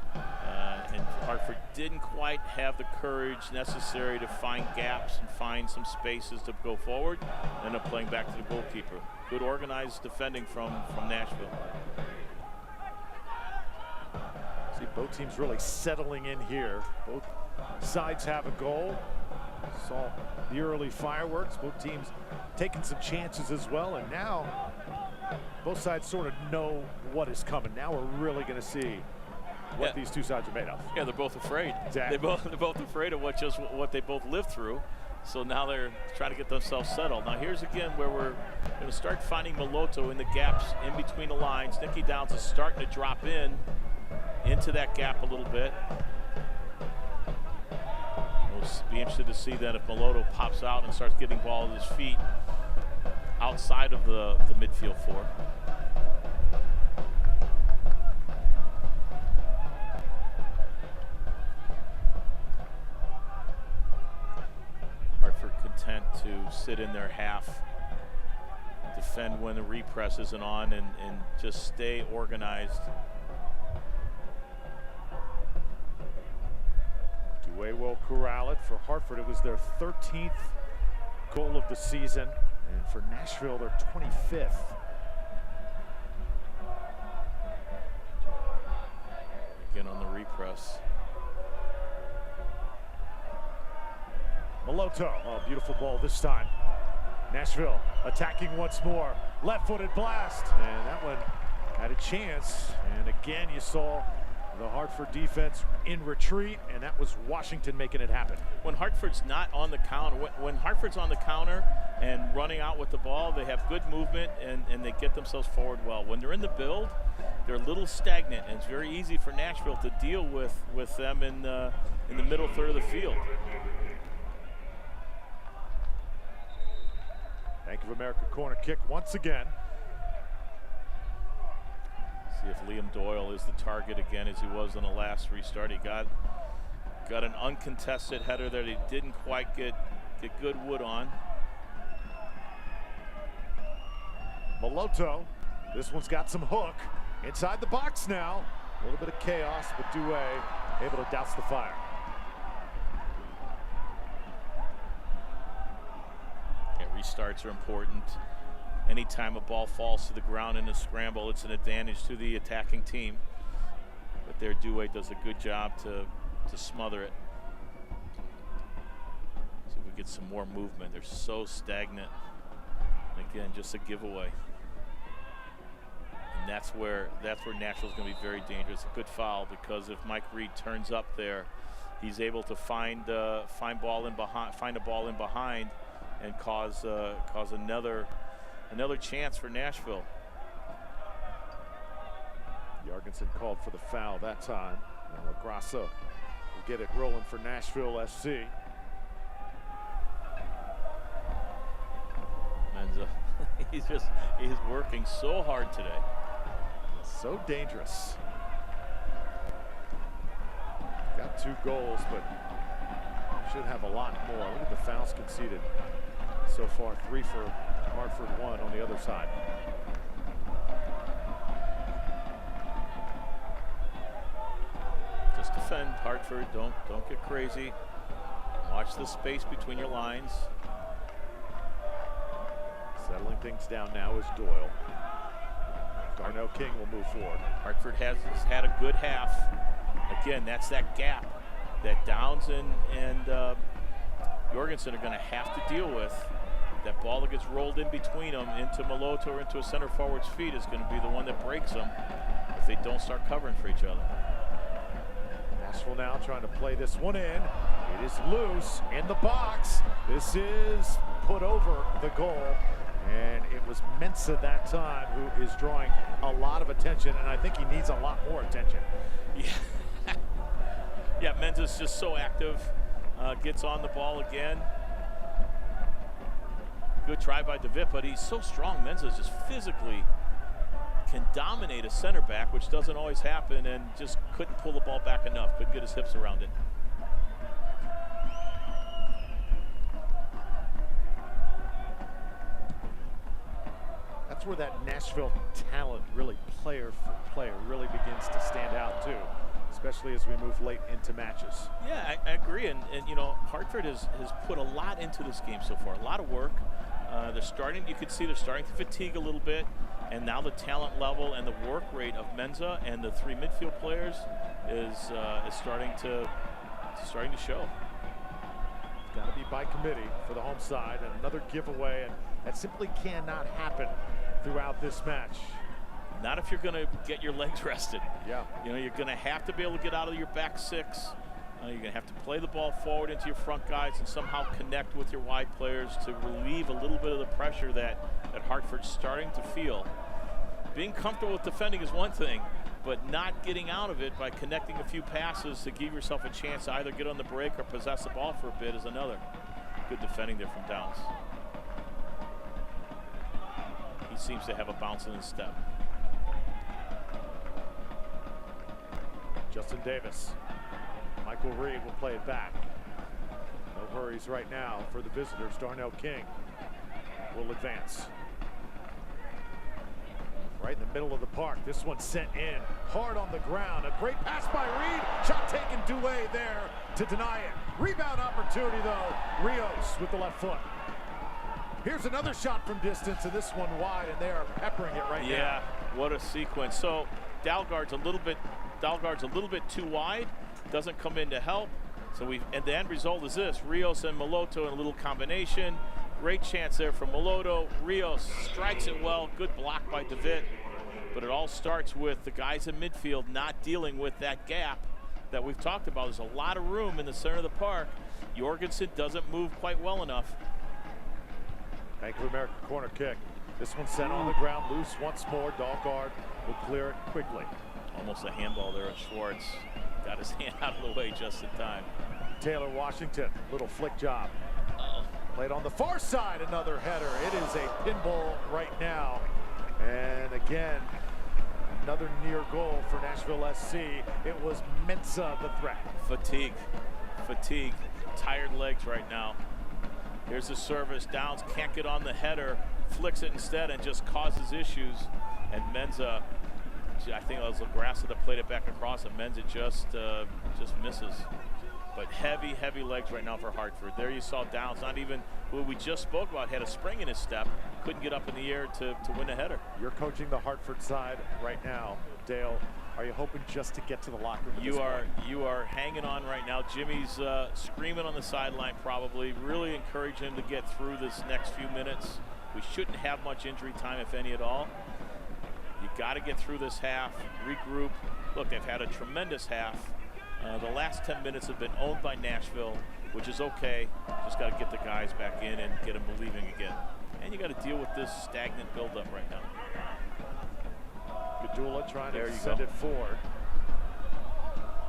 And Hartford didn't quite have the courage necessary to find gaps and find some spaces to go forward. Ended up playing back to the goalkeeper. Good organized defending from Nashville. See, both teams really settling in here. Both sides have a goal. Saw the early fireworks. Both teams taking some chances as well. And now both sides sort of know what is coming. Now we're really going to see what these two sides are made of. Yeah, they're both afraid. Exactly. They're both afraid of what they both lived through. So now they're trying to get themselves settled. Now here's again where we're going to start finding Maloto in the gaps in between the lines. Nicky Downs is starting to drop into that gap a little bit. We'll be interested to see that if Maloto pops out and starts getting ball at his feet outside of the midfield four. Hartford content to sit in their half, defend when the repress isn't on, and just stay organized. Douay will corral it. For Hartford, it was their 13th goal of the season. And for Nashville, their 25th. Again on the repress. Maloto, oh, beautiful ball this time. Nashville attacking once more. Left-footed blast, and that one had a chance. And again, you saw the Hartford defense in retreat, and that was Washington making it happen. When Hartford's not on the counter, when Hartford's on the counter and running out with the ball, they have good movement and they get themselves forward well. When they're in the build, they're a little stagnant, and it's very easy for Nashville to deal with them in the middle third of the field. Bank of America corner kick once again. See if Liam Doyle is the target again, as he was on the last restart. He got an uncontested header that he didn't quite get good wood on. Maloto, this one's got some hook. Inside the box now. A little bit of chaos, but Douay able to douse the fire. Yeah, restarts are important. Anytime a ball falls to the ground in a scramble, it's an advantage to the attacking team. But there, Douay does a good job to smother it. See if we get some more movement. They're so stagnant. And again, just a giveaway. And that's where Nashville's going to be very dangerous. A good foul, because if Mike Reed turns up there, he's able to find a ball in behind, and cause another chance for Nashville. Jorgensen called for the foul that time. And LaGrassa will get it rolling for Nashville SC. Menza, he's working so hard today. So dangerous. Got 2 goals, but should have a lot more. Look at the fouls conceded so far. 3 for Hartford, 1 on the other side. Just defend, Hartford. Don't get crazy. Watch the space between your lines. Settling things down now is Doyle. Darnell King will move forward. Hartford has had a good half. Again, that's that gap. that Downs and Jorgensen are going to have to deal with. That ball that gets rolled in between them into Moloto or into a center forward's feet is going to be the one that breaks them if they don't start covering for each other. Nashville now trying to play this one in. It is loose in the box. This is put over the goal. And it was Mensah that time who is drawing a lot of attention, and I think he needs a lot more attention. Yeah, yeah, Mensah's just so active. Gets on the ball again. Good try by DeVitt, but he's so strong. Mensah just physically can dominate a center back, which doesn't always happen, and just couldn't pull the ball back enough. Couldn't get his hips around it. That's where that Nashville talent really, player for player, really begins to stand out too, especially as we move late into matches. Yeah, I agree, and you know, Hartford has put a lot into this game so far, a lot of work. They're starting, you can see they're starting to fatigue a little bit, and now the talent level and the work rate of Mensah and the three midfield players is starting to show. It's got to be by committee for the home side, and another giveaway, and that simply cannot happen throughout this match. Not if you're going to get your legs rested. Yeah. You know, you're going to have to be able to get out of your back six. You're going to have to play the ball forward into your front guys and somehow connect with your wide players to relieve a little bit of the pressure that Hartford's starting to feel. Being comfortable with defending is one thing, but not getting out of it by connecting a few passes to give yourself a chance to either get on the break or possess the ball for a bit is another. Good defending there from Downs. He seems to have a bounce in his step. Justin Davis. Michael Reed will play it back. No hurries right now for the visitors. Darnell King will advance. Right in the middle of the park. This one sent in hard on the ground. A great pass by Reed. Shot taken Douay there to deny it. Rebound opportunity though. Rios with the left foot. Here's another shot from distance, and this one wide, and they are peppering it right now. Yeah, what a sequence. So Dalgard's a little bit too wide. Doesn't come in to help. So and the end result is this: Rios and Moloto in a little combination. Great chance there from Moloto. Rios strikes it well. Good block by DeVitt. But it all starts with the guys in midfield not dealing with that gap that we've talked about. There's a lot of room in the center of the park. Jorgensen doesn't move quite well enough. Bank of America corner kick. This one sent on the ground loose once more. Dalgard will clear it quickly. Almost a handball there of Schwartz. Got his hand out of the way just in time. Taylor Washington, little flick job. Played on the far side, another header. It is a pinball right now. And again, another near goal for Nashville SC. It was Mensah the threat. Fatigue, tired legs right now. Here's the service. Downs can't get on the header, flicks it instead and just causes issues. And Mensah, I think it was Lagrassa that played it back across, and Mensah just misses. But heavy legs right now for Hartford. There you saw Downs, not even who we just spoke about, had a spring in his step, couldn't get up in the air to win a header. You're coaching the Hartford side right now, Dale. Are you hoping just to get to the locker room? You are hanging on right now. Jimmy's screaming on the sideline probably, really encouraging him to get through this next few minutes. We shouldn't have much injury time, if any at all. You got to get through this half, regroup. Look, they've had a tremendous half. The last 10 minutes have been owned by Nashville, which is okay. Just got to get the guys back in and get them believing again. And you got to deal with this stagnant buildup right now. Gadula trying to send it forward.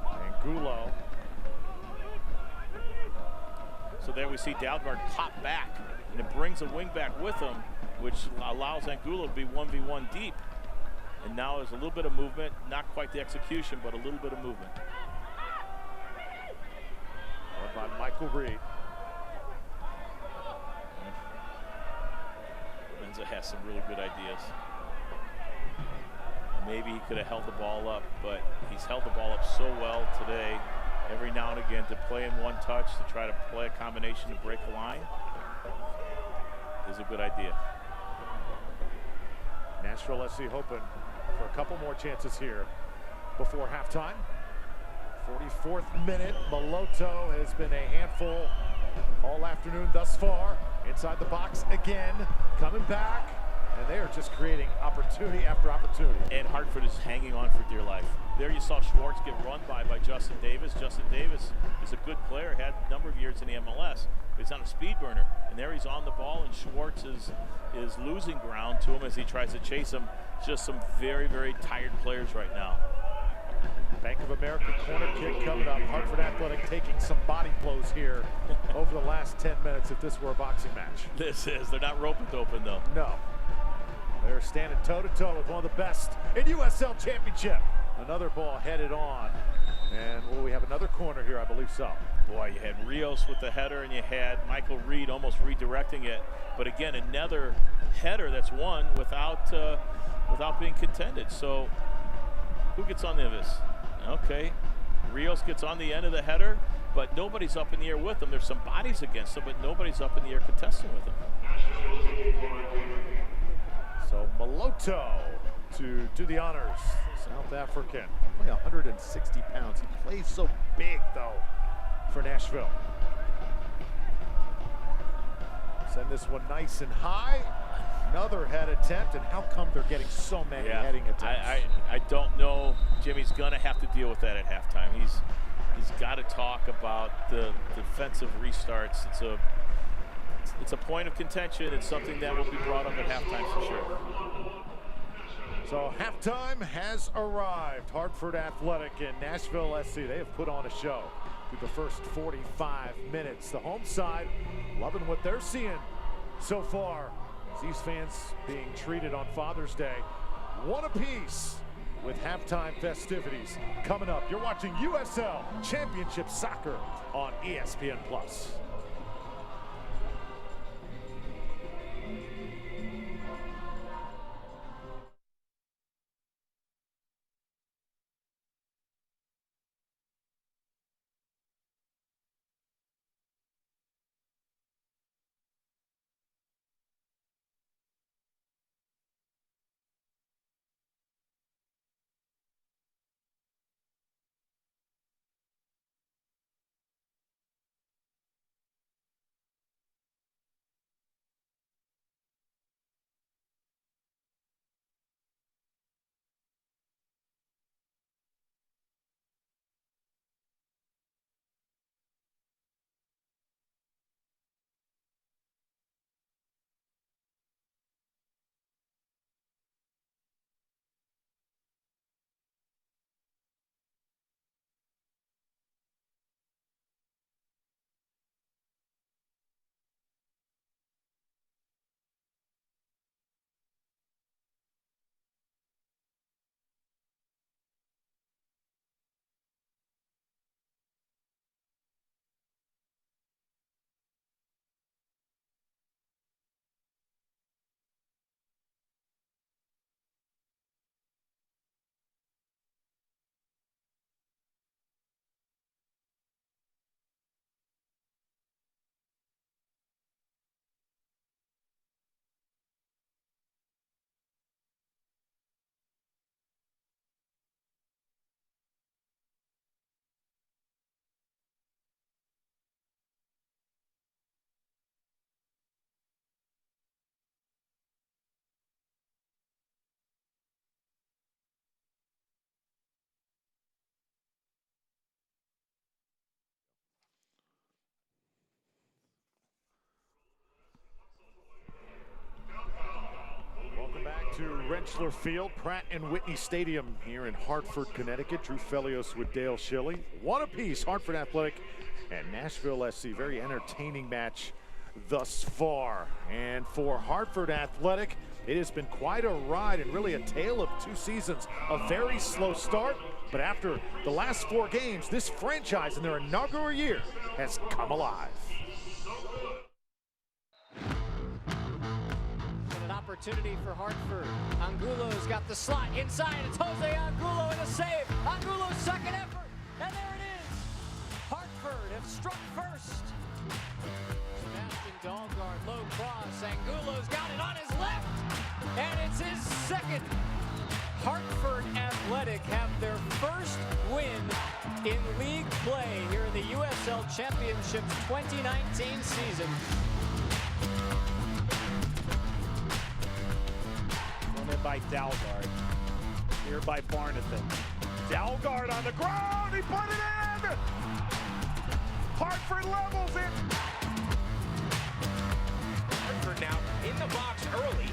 And Gulo. So there we see Dalgard pop back, and it brings a wing back with him, which allows Angulo to be 1v1 deep. And now there's a little bit of movement, not quite the execution, but a little bit of movement. By Michael Reed. Mensah has some really good ideas. Maybe he could have held the ball up, but he's held the ball up so well today, every now and again, to play in one touch, to try to play a combination to break a line is a good idea. Nashville SC hoping for a couple more chances here before halftime. 44th minute. Maloto has been a handful all afternoon thus far. Inside the box again, coming back, and they are just creating opportunity after opportunity. And Hartford is hanging on for dear life. There you saw Schwartz get run by Justin Davis. Justin Davis is a good player, had a number of years in the MLS, but he's on a speed burner. And there he's on the ball, and Schwartz is losing ground to him as he tries to chase him. Just some very, very tired players right now. Bank of America corner kick coming up. Hartford Athletic taking some body blows here over the last 10 minutes if this were a boxing match. They're not rope and open though. No. They're standing toe-to-toe with one of the best in USL Championship. Another ball headed on. And will we have another corner here? I believe so. Boy, you had Rios with the header, and you had Michael Reed almost redirecting it. But again, another header that's won without being contended. So who gets on the end of this? Okay, Rios gets on the end of the header, but nobody's up in the air with him. There's some bodies against him, but nobody's up in the air contesting with him. So Maloto to do the honors. South African, only 160 pounds. He plays so big, though, for Nashville. Send this one nice and high. Another head attempt, and how come they're getting so many heading attempts? I don't know. Jimmy's going to have to deal with that at halftime. He's got to talk about the defensive restarts. It's a point of contention. It's something that will be brought up at halftime for sure. So halftime has arrived. Hartford Athletic and Nashville SC, they have put on a show through the first 45 minutes. The home side loving what they're seeing so far. These fans being treated on Father's Day one apiece with halftime festivities coming up. You're watching USL Championship Soccer on ESPN+. To Rentschler Field, Pratt & Whitney Stadium here in Hartford, Connecticut. Drew Felios with Dale Schilly. One apiece, Hartford Athletic and Nashville SC. Very entertaining match thus far. And for Hartford Athletic, it has been quite a ride and really a tale of two seasons. A very slow start, but after the last 4 games, this franchise in their inaugural year has come alive. Opportunity for Hartford. Angulo's got the slot inside. It's Jose Angulo and a save. Angulo's second effort. And there it is. Hartford have struck first. Sebastian Dahlgaard, low cross. Angulo's got it on his left. And it's his second. Hartford Athletic have their first win in league play here in the USL Championships 2019 season. Thrown in by Dalgard. Here by Barnathan. Dalgard on the ground. He put it in. Hartford levels it. Hartford now in the box early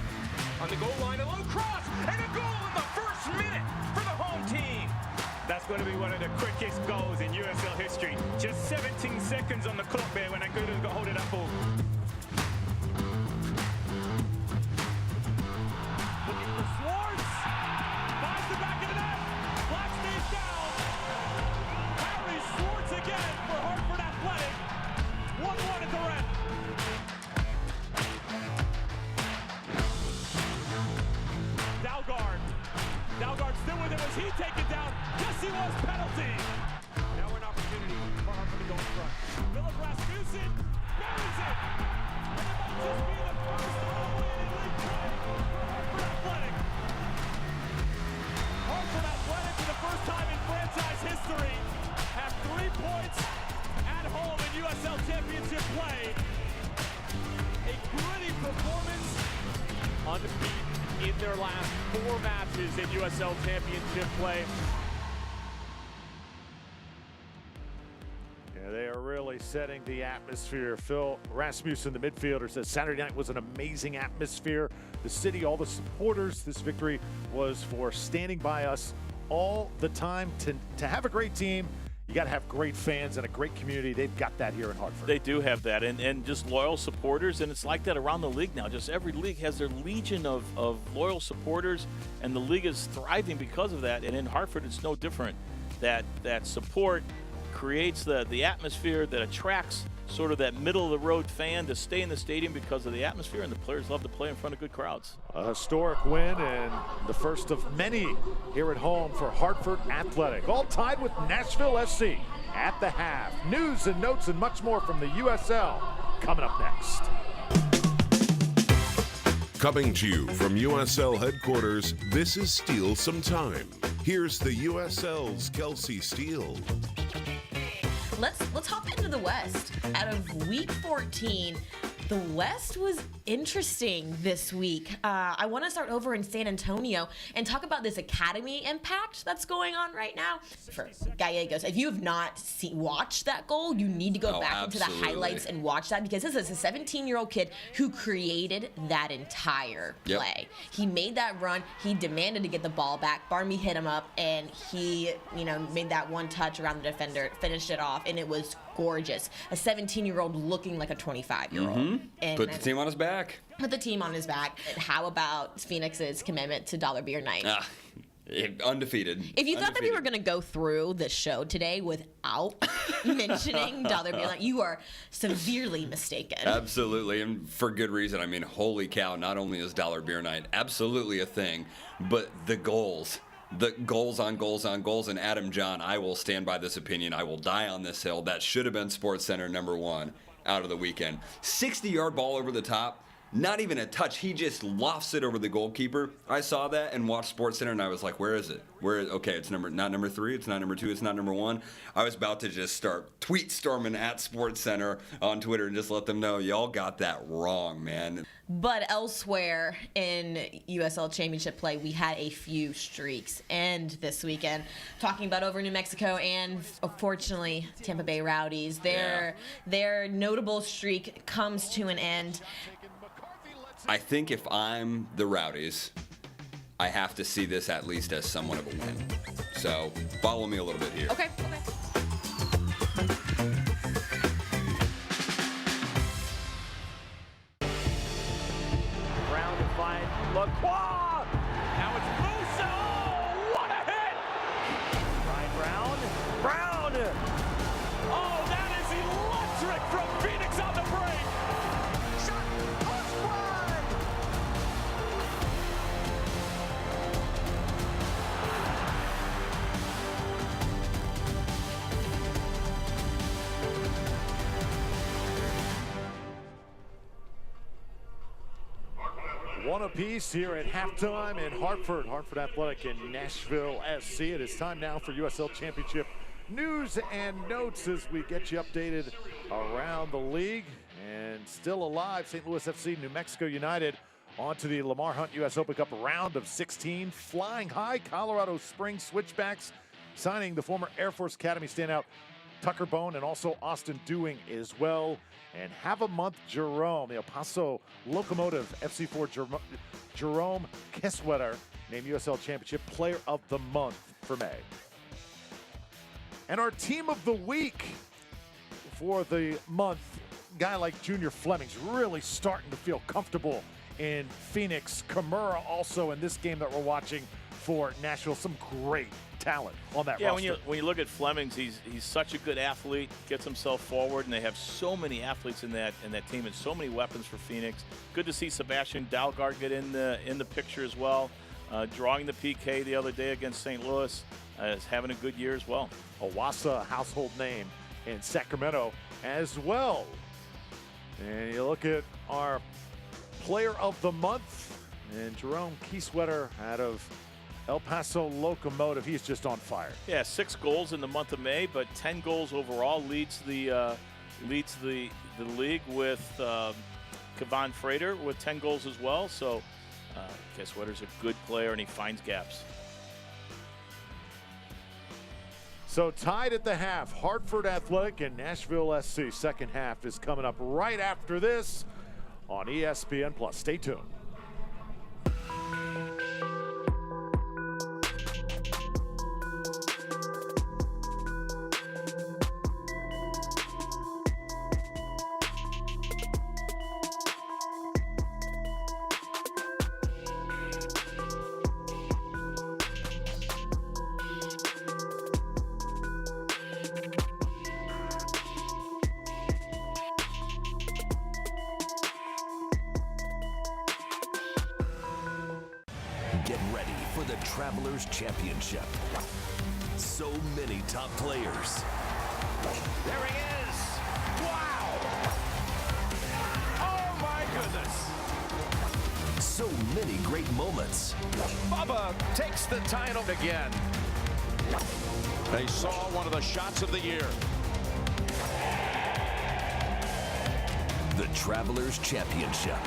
on the goal line. A low cross and a goal in the first minute for the home team. That's going to be one of the quickest goals in USL history. Just 17 seconds on the clock there when Angulo's got hold of that ball. Looking for Swartz. Finds the back of the net. Black stays down. Harry Swartz again for Hartford Athletic. 1-1 at the red. Dalgard still with him. Was he taken down? Yes, he was. Penalty. Now an opportunity for Hartford to go in front. Philip Rasmussen buries it. And it might just be the first win in league play for Hartford Athletic. Hartford Athletic, for the first time in franchise history, have 3 points at home in USL Championship play. A gritty performance. Undefeated in their last 4 matches in USL Championship play. Yeah, they are really setting the atmosphere. Phil Rasmussen, the midfielder, says Saturday night was an amazing atmosphere. The city, all the supporters, this victory was for standing by us all the time. To have a great team, you got to have great fans and a great community. They've got that here in Hartford. They do have that, and just loyal supporters, and it's like that around the league now. Just every league has their legion of loyal supporters, and the league is thriving because of that. And in Hartford, it's no different. That support creates the atmosphere that attracts sort of that middle-of-the-road fan to stay in the stadium because of the atmosphere, and the players love to play in front of good crowds. A historic win and the first of many here at home for Hartford Athletic. All tied with Nashville SC at the half. News and notes and much more from the USL coming up next. Coming to you from USL headquarters, this is Steal Some Time. Here's the USL's Kelsey Steele. Let's hop into the West. Out of week 14, the West was interesting this week. I want to start over in San Antonio and talk about this academy impact that's going on right now for Gallegos. If you have not watched that goal, you need to go back into the highlights and watch that, because this is a 17-year-old kid who created that entire play. He made that run. He demanded to get the ball back. Barmy hit him up, and he, made that one touch around the defender, finished it off, and it was gorgeous. A 17-year-old looking like a 25-year-old. And put the team on his back. Put the team on his back. How about Phoenix's commitment to Dollar Beer Night? Undefeated. If you thought that we were going to go through the show today without mentioning Dollar Beer Night, you are severely mistaken. Absolutely, and for good reason. I mean, holy cow, not only is Dollar Beer Night absolutely a thing, but the goals. The goals on goals on goals, and Adam John, I will stand by this opinion. I will die on this hill. That should have been SportsCenter #1 out of the weekend. 60-yard ball over the top. Not even a touch. He just lofts it over the goalkeeper. I saw that and watched SportsCenter, and I was like, where is it? Okay, it's not number 3, it's not number 2, it's not number 1. I was about to just start tweet storming at SportsCenter on Twitter and just let them know, y'all got that wrong, man. But elsewhere in USL Championship play, we had a few streaks end this weekend. Talking about over New Mexico and, unfortunately, Tampa Bay Rowdies. Their notable streak comes to an end. I think if I'm the Rowdies, I have to see this at least as somewhat of a win. So follow me a little bit here. Okay. Brown to find Lacroix. Now it's Musa. Oh, what a hit! Ryan Brown. Oh, that is electric from Phoenix on the break. One apiece here at halftime in Hartford. Hartford Athletic and Nashville SC. It is time now for USL Championship news and notes as we get you updated around the league. And still alive, St. Louis FC, New Mexico United on to the Lamar Hunt U.S. Open Cup round of 16. Flying high, Colorado Springs Switchbacks signing the former Air Force Academy standout Tucker Bone and also Austin Dewing as well. And have a month Jerome, the El Paso Locomotive FC4 Jerome Kesswetter named USL Championship Player of the Month for May. And our team of the week for the month, guy like Junior Fleming's really starting to feel comfortable in Phoenix. Kimura also in this game that we're watching for Nashville. Some great talent on that roster. When you look at Fleming's, he's such a good athlete, gets himself forward, and they have so many athletes in that team and so many weapons for Phoenix. Good to see Sebastian Dalgard get in the picture as well. Drawing the PK the other day against St. Louis, is having a good year as well. Owasa, household name in Sacramento as well. And you look at our player of the month, and Jerome Kesswetter out of El Paso Locomotive. He's just on fire. Yeah, 6 goals in the month of May, but 10 goals overall. Leads the league with Kevon Frater with 10 goals as well. So Kesswetter's a good player, and he finds gaps. So tied at the half, Hartford Athletic and Nashville SC. Second half is coming up right after this on ESPN+. Stay tuned. Get ready for the Travelers Championship. So many top players. There he is. Wow. Oh, my goodness. So many great moments. Bubba takes the title again. They saw one of the shots of the year. The Travelers Championship.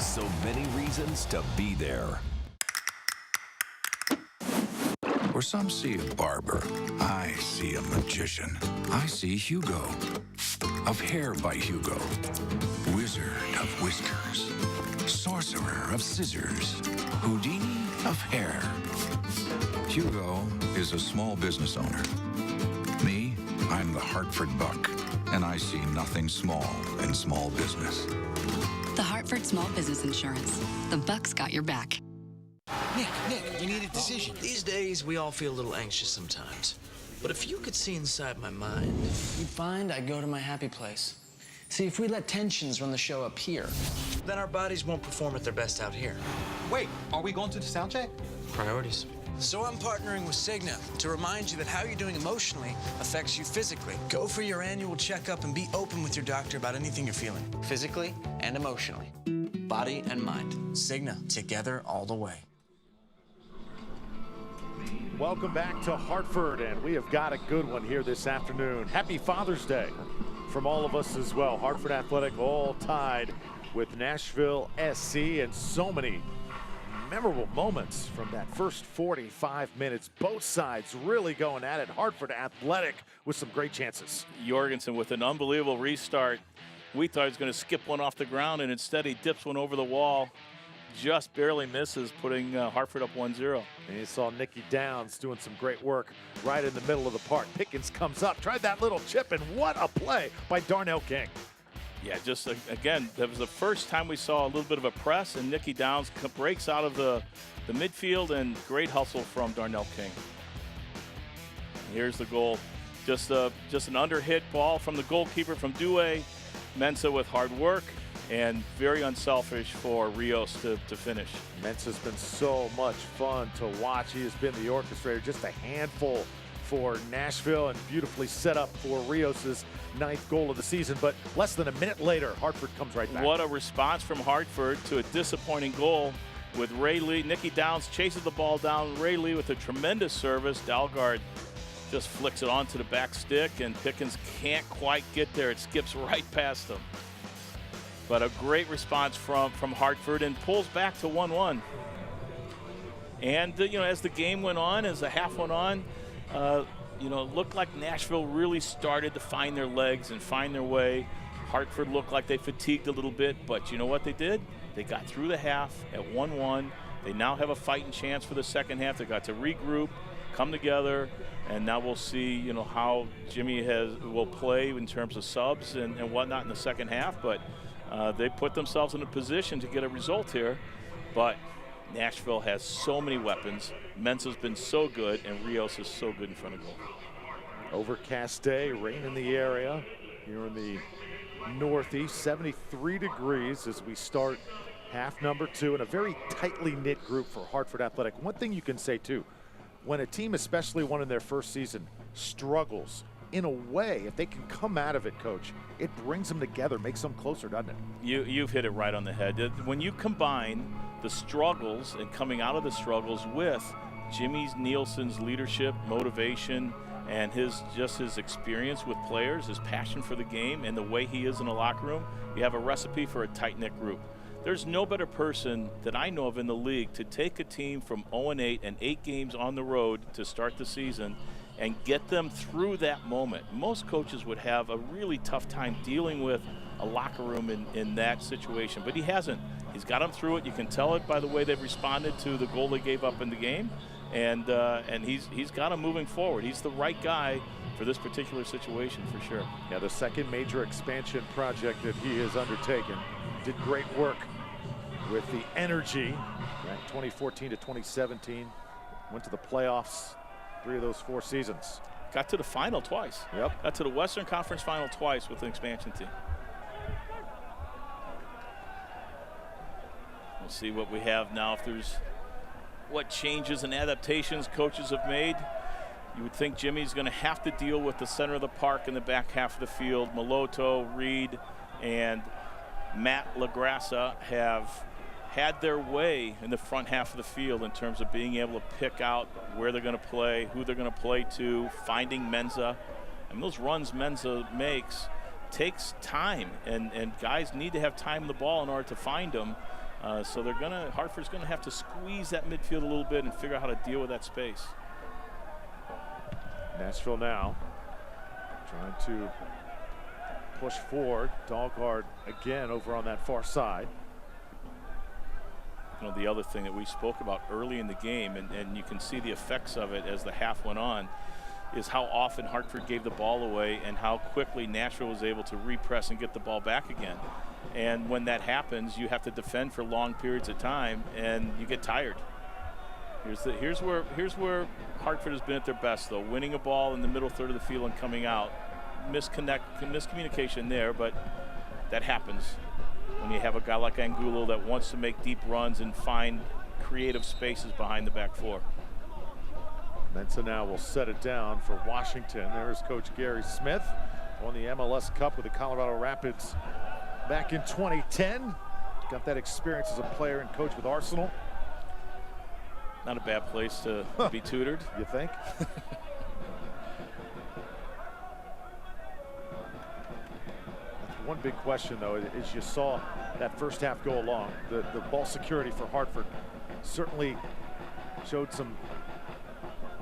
So many reasons to be there. Where some see a barber, I see a magician. I see Hugo, of Hair by Hugo. Wizard of whiskers. Sorcerer of scissors. Houdini of hair. Hugo is a small business owner. Me, I'm the Hartford Buck, and I see nothing small in small business. The Hartford Small Business Insurance. The Buck's got your back. Nick, you need a decision. These days, we all feel a little anxious sometimes. But if you could see inside my mind, you'd find I go to my happy place. See, if we let tensions run the show up here, then our bodies won't perform at their best out here. Wait, are we going to the sound check? Priorities. So I'm partnering with Cigna to remind you that how you're doing emotionally affects you physically. Go for your annual checkup and be open with your doctor about anything you're feeling, physically and emotionally. Body and mind. Cigna, together all the way. Welcome back to Hartford, and we have got a good one here this afternoon. Happy Father's Day from all of us as well. Hartford Athletic all tied with Nashville SC, and so many memorable moments from that first 45 minutes. Both sides really going at it. Hartford Athletic with some great chances. Jorgensen with an unbelievable restart. We thought he was going to skip one off the ground, and instead he dips one over the wall. Just barely misses, putting Hartford up 1-0. And you saw Nicky Downs doing some great work right in the middle of the park. Pickens comes up, tried that little chip, and what a play by Darnell King. Yeah, just again, that was the first time we saw a little bit of a press, and Nicky Downs breaks out of the midfield, and great hustle from Darnell King. Here's the goal. Just an underhit ball from the goalkeeper from Dewey. Mensah with hard work. And very unselfish for Rios to finish. Mensah's been so much fun to watch. He has been the orchestrator, just a handful for Nashville, and beautifully set up for Rios's 9th goal of the season. But less than a minute later, Hartford comes right back. What a response from Hartford to a disappointing goal with Ray Lee. Nicky Downs chases the ball down. Ray Lee with a tremendous service. Dalgard just flicks it onto the back stick, and Pickens can't quite get there. It skips right past him. But a great response from Hartford, and pulls back to 1-1. And, as the game went on, as the half went on, it looked like Nashville really started to find their legs and find their way. Hartford looked like they fatigued a little bit, but you know what they did? They got through the half at 1-1. They now have a fighting chance for the second half. They got to regroup, come together, and now we'll see, how Jimmy will play in terms of subs and whatnot in the second half. But they put themselves in a position to get a result here. But Nashville has so many weapons. Mensa's been so good, and Rios is so good in front of goal. Overcast day, rain in the area here in the Northeast. 73 degrees as we start half number 2 in a very tightly knit group for Hartford Athletic. One thing you can say too, when a team, especially one in their first season, struggles, in a way, if they can come out of it, Coach, it brings them together, makes them closer, doesn't it? You've hit it right on the head. When you combine the struggles and coming out of the struggles with Jimmy Nielsen's leadership, motivation, and his experience with players, his passion for the game, and the way he is in the locker room, you have a recipe for a tight-knit group. There's no better person that I know of in the league to take a team from 0-8 and 8 games on the road to start the season and get them through that moment. Most coaches would have a really tough time dealing with a locker room in that situation, but he hasn't. He's got them through it. You can tell it by the way they've responded to the goal they gave up in the game, and he's got them moving forward. He's the right guy for this particular situation, for sure. Yeah, the second major expansion project that he has undertaken. Did great work with the energy. Ranked 2014 to 2017. Went to the playoffs 3 of those 4 seasons. Got to the final twice. Yep. Got to the Western Conference final twice with an expansion team. We'll see what we have now, if there's what changes and adaptations coaches have made. You would think Jimmy's going to have to deal with the center of the park and the back half of the field. Maloto, Reed, and Matt LaGrassa have had their way in the front half of the field in terms of being able to pick out where they're going to play, who they're going to play to, finding Mensa. And those runs Mensa makes takes time, and guys need to have time in the ball in order to find them. So Hartford's going to have to squeeze that midfield a little bit and figure out how to deal with that space. Nashville now trying to push forward. Dahlgaard again over on that far side. The other thing that we spoke about early in the game, and you can see the effects of it as the half went on, is how often Hartford gave the ball away and how quickly Nashville was able to repress and get the ball back again. And when that happens, you have to defend for long periods of time, and you get tired. Here's where Hartford has been at their best, though, winning a ball in the middle third of the field and coming out. Miscommunication there, but that happens when you have a guy like Angulo that wants to make deep runs and find creative spaces behind the back 4. Mensa now will set it down for Washington. There's Coach Gary Smith, won the MLS Cup with the Colorado Rapids back in 2010. Got that experience as a player and coach with Arsenal. Not a bad place to be tutored. You think? One big question, though, is you saw that first half go along. The ball security for Hartford certainly showed some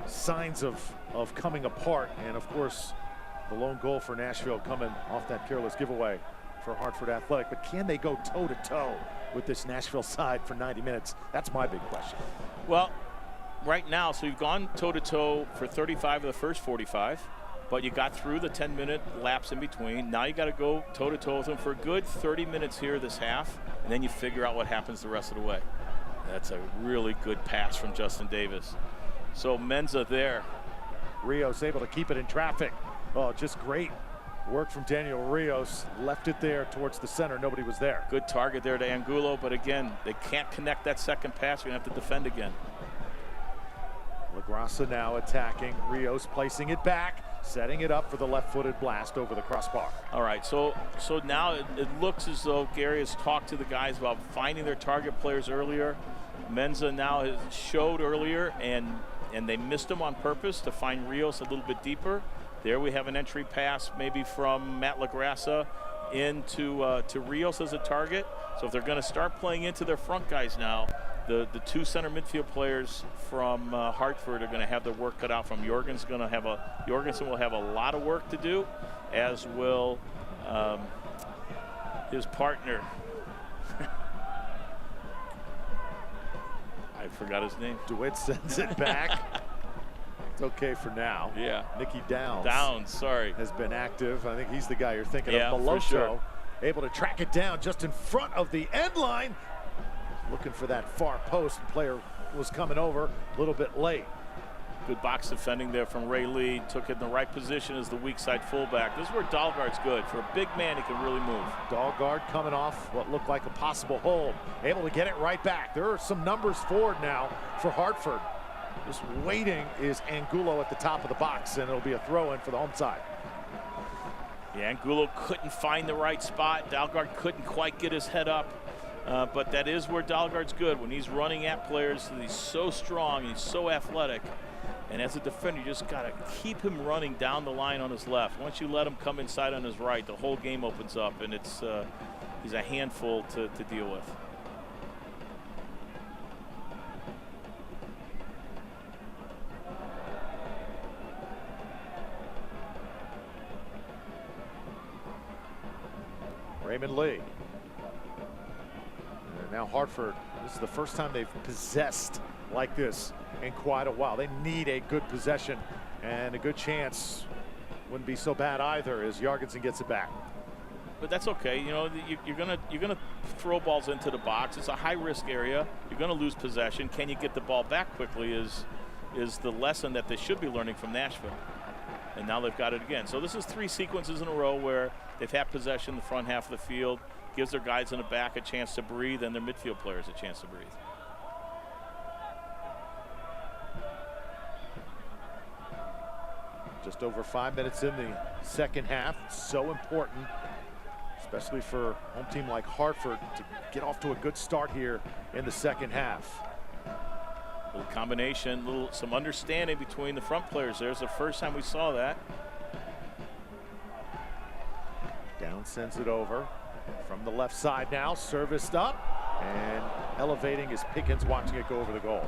signs of coming apart. And, of course, the lone goal for Nashville coming off that careless giveaway for Hartford Athletic. But can they go toe-to-toe with this Nashville side for 90 minutes? That's my big question. Well, right now, so you've gone toe-to-toe for 35 of the first 45. But you got through the 10-minute lapse in between. Now you got to go toe-to-toe with them for a good 30 minutes here this half, and then you figure out what happens the rest of the way. That's a really good pass from Justin Davis. So Mensa there. Rios able to keep it in traffic. Oh, just great work from Daniel Rios. Left it there towards the center. Nobody was there. Good target there to Angulo, but again, they can't connect that second pass. You're going to have to defend again. LaGrassa now attacking. Rios placing it back, setting it up for the left-footed blast over the crossbar. All right, so now it looks as though Gary has talked to the guys about finding their target players earlier. Mensa now has showed earlier, and and they missed him on purpose to find Rios a little bit deeper. There we have an entry pass maybe from Matt LaGrassa into to Rios as a target. So if they're going to start playing into their front guys now, the two center midfield players from Hartford are going to have their work cut out from Jorgensen. Jorgensen will have a lot of work to do, as will his partner. I forgot his name. DeWitt sends it back. It's okay for now. Yeah. Nicky Downs. Downs, sorry. Has been active. I think he's the guy you're thinking yeah, of. Maloto, for sure. Able to track it down just in front of the end line. Looking for that far post. The player was coming over a little bit late. Good box defending there from Ray Lee. Took it in the right position as the weak side fullback. This is where Dahlgaard's good. For a big man, he can really move. Dahlgaard coming off what looked like a possible hold. Able to get it right back. There are some numbers forward now for Hartford. Just waiting is Angulo at the top of the box, and it'll be a throw-in for the home side. Yeah, Angulo couldn't find the right spot. Dahlgaard couldn't quite get his head up. But that is where Dahlgaard's good. When he's running at players, he's so strong, he's so athletic. And as a defender, you just got to keep him running down the line on his left. Once you let him come inside on his right, the whole game opens up, and he's a handful to deal with. Raymond Lee. And now Hartford, this is the first time they've possessed like this in quite a while. They need a good possession, and a good chance wouldn't be so bad either as Jorgensen gets it back. But that's okay. You know, you're gonna throw balls into the box. It's a high-risk area. You're gonna lose possession. Can you get the ball back quickly is the lesson that they should be learning from Nashville. And now they've got it again. So this is 3 sequences in a row where they've had possession in the front half of the field, gives their guys in the back a chance to breathe, and their midfield players a chance to breathe. Just over 5 minutes in the second half. So important, especially for a home team like Hartford, to get off to a good start here in the second half. Little combination, some understanding between the front players. There's the first time we saw that. Down sends it over from the left side now, serviced up, and elevating is Pickens, watching it go over the goal.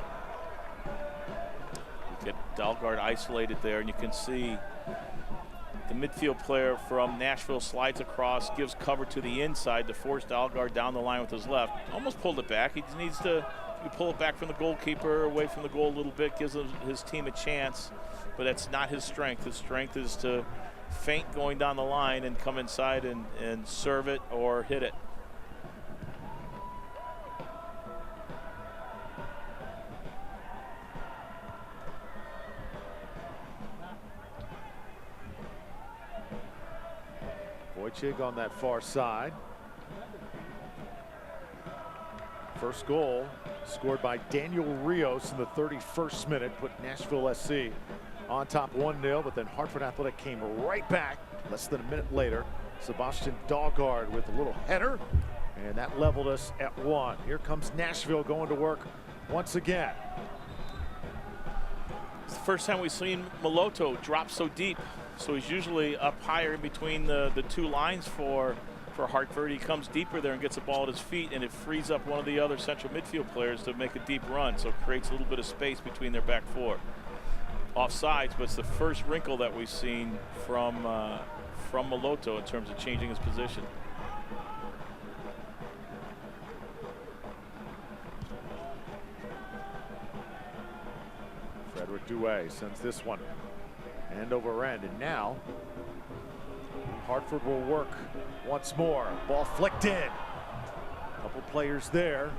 Get Dahlgaard isolated there, and you can see the midfield player from Nashville slides across, gives cover to the inside to force Dahlgaard down the line with his left. Almost pulled it back. He needs to pull it back from the goalkeeper, away from the goal a little bit, gives his team a chance, but that's not his strength. His strength is to feint going down the line and come inside and serve it or hit it. Wojcik on that far side. First goal scored by Daniel Rios in the 31st minute, put Nashville SC on top 1-0, but then Hartford Athletic came right back less than a minute later. Sebastian Dahlgaard with a little header, and that leveled us at 1. Here comes Nashville going to work once again. It's the first time we've seen Maloto drop so deep, so he's usually up higher in between the two lines for Hartford. He comes deeper there and gets the ball at his feet, and it frees up one of the other central midfield players to make a deep run, so it creates a little bit of space between their back four. Offsides, but it's the first wrinkle that we've seen from Maloto in terms of changing his position. Frederick Douay sends this one end over end, and now Hartford will work once more. Ball flicked in. A couple players there.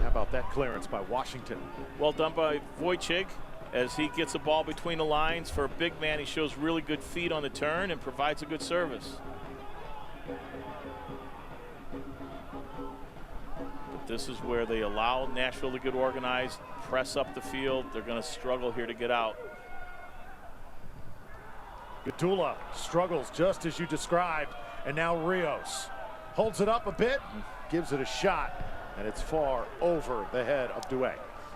How about that clearance by Washington? Well done by Wojcik as he gets the ball between the lines. For a big man, he shows really good feet on the turn and provides a good service. But this is where they allow Nashville to get organized, press up the field. They're going to struggle here to get out. Gatula struggles just as you described, and now Rios holds it up a bit, gives it a shot, and it's far over the head of Douay.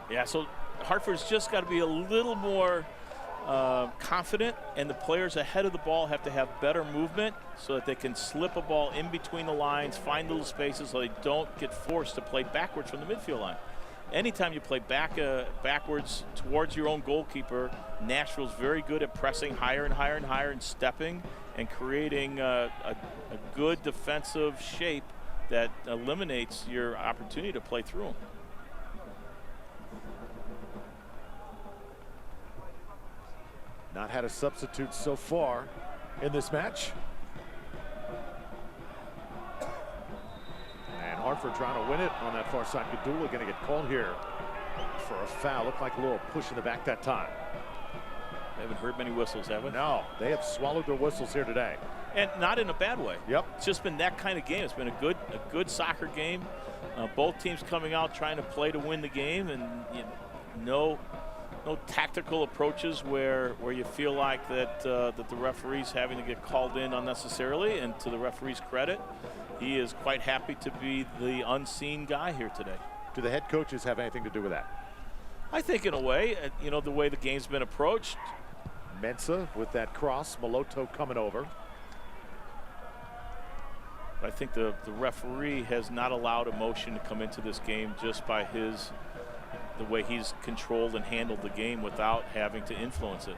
Yeah, so Hartford's just got to be a little more confident, and the players ahead of the ball have to have better movement so that they can slip a ball in between the lines, find little spaces so they don't get forced to play backwards from the midfield line. Anytime you play backwards towards your own goalkeeper, Nashville's very good at pressing higher and higher and higher and stepping and creating a good defensive shape that eliminates your opportunity to play through them. Not had a substitute so far in this match. And Hartford trying to win it on that far side. Gadula going to get called here for a foul. Looked like a little push in the back that time. They haven't heard many whistles, have we? No, they have swallowed their whistles here today. And not in a bad way. Yep. It's just been that kind of game. It's been a good soccer game. Both teams coming out trying to play to win the game, and no tactical approaches where you feel like that the referee's having to get called in unnecessarily. And to the referee's credit, he is quite happy to be the unseen guy here today. Do the head coaches have anything to do with that? I think in a way, the way the game's been approached. Mensah with that cross, Moloto coming over. I think the referee has not allowed emotion to come into this game just by the way he's controlled and handled the game without having to influence it.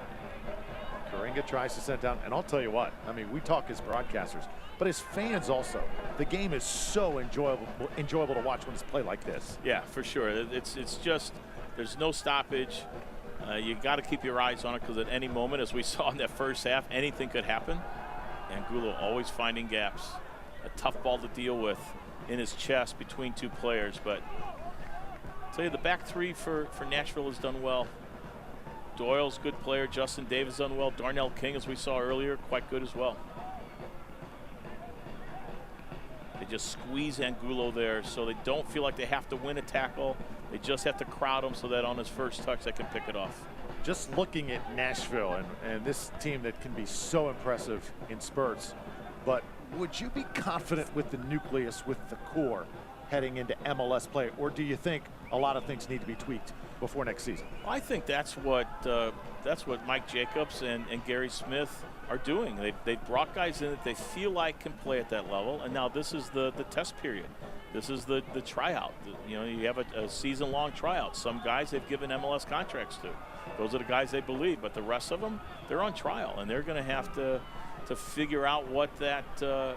Karinga tries to send down, and I'll tell you what, I mean, we talk as broadcasters, but as fans also, the game is so enjoyable to watch when it's played like this. Yeah, for sure. It's just, there's no stoppage. You got to keep your eyes on it because at any moment, as we saw in that first half, anything could happen. Angulo always finding gaps. A tough ball to deal with in his chest between two players, but I'll tell you, the back three for Nashville has done well. Doyle's a good player. Justin Davis done well. Darnell King, as we saw earlier, quite good as well. They just squeeze Angulo there so they don't feel like they have to win a tackle. They just have to crowd him so that on his first touch they can pick it off. Just looking at Nashville and this team that can be so impressive in spurts, but would you be confident with the nucleus, with the core, heading into MLS play, or do you think a lot of things need to be tweaked before next season? I think that's what Mike Jacobs and Gary Smith are doing. They brought guys in that they feel like can play at that level, and now this is the test period. This is the tryout. You have a season-long tryout. Some guys they've given MLS contracts to. Those are the guys they believe, but the rest of them, they're on trial, and they're going to have to figure out what that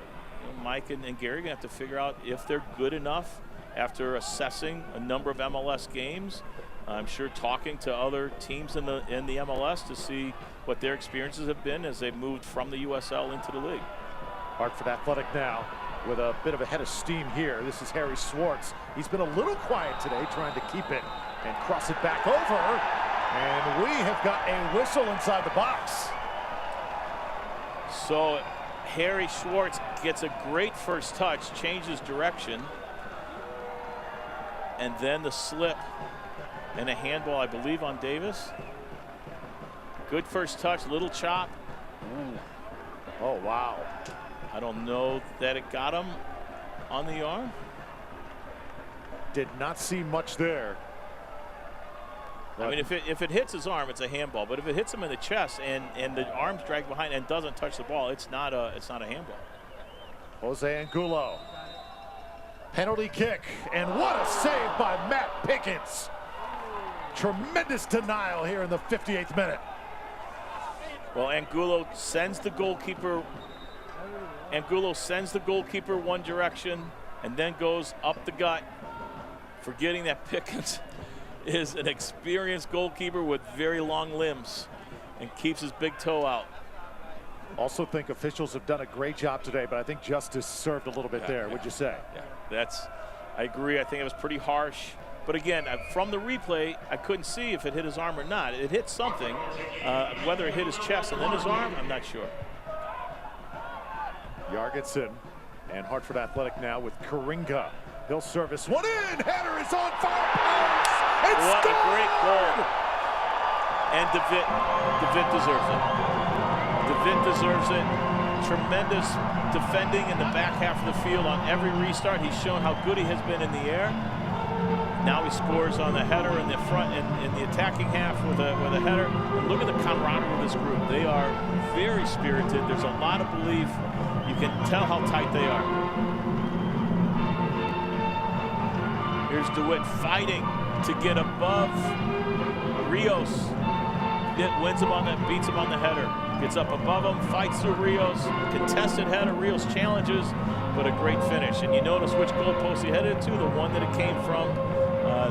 Mike and Gary are going to have to figure out if they're good enough after assessing a number of MLS games. I'm sure talking to other teams in the MLS to see what their experiences have been as they've moved from the USL into the league. Hartford Athletic now with a bit of a head of steam here. This is Harry Schwartz. He's been a little quiet today, trying to keep it and cross it back over. And we have got a whistle inside the box. So Harry Schwartz gets a great first touch, changes direction, and then the slip and a handball, I believe, on Davis. Good first touch, little chop. Ooh. Oh, wow. I don't know that it got him on the arm. Did not see much there. I mean, if it hits his arm, it's a handball. But if it hits him in the chest and the arm's dragged behind and doesn't touch the ball, it's not a handball. Jose Angulo. Penalty kick, and what a save by Matt Pickens. Tremendous denial here in the 58th minute. Well, Angulo sends the goalkeeper one direction and then goes up the gut, forgetting that Pickens is an experienced goalkeeper with very long limbs and keeps his big toe out. Also think officials have done a great job today, but I think justice served a little bit there, would you say? Yeah, I agree. I think it was pretty harsh. But again, from the replay, I couldn't see if it hit his arm or not. It hit something. Whether it hit his chest and then his arm, I'm not sure. Jorgensen and Hartford Athletic now with Karinga. He'll service one in. Header is on fire. What a great goal. And DeVitt deserves it. DeVitt deserves it. Tremendous defending in the back half of the field on every restart. He's shown how good he has been in the air. Now he scores on the header in the front, in the attacking half with a header. And look at the camaraderie of this group. They are very spirited. There's a lot of belief. You can tell how tight they are. Here's DeWitt fighting to get above Rios. Wins him on that, beats him on the header. Gets up above him, fights through Rios. Contested header, Rios challenges, but a great finish. And you notice which goalpost he headed to, the one that it came from.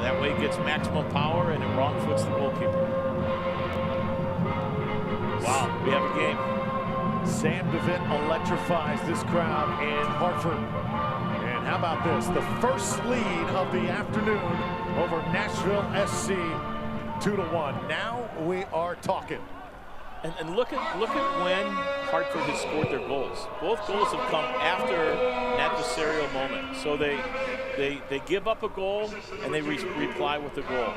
That way it gets maximum power and it wrong foots the goalkeeper. Wow, we have a game. Sam DeVitt electrifies this crowd in Hartford. And how about this? The first lead of the afternoon over Nashville SC, 2-1. Now we are talking. And look at when Hartford has scored their goals. Both goals have come after an adversarial moment. So they give up a goal and they reply with a goal.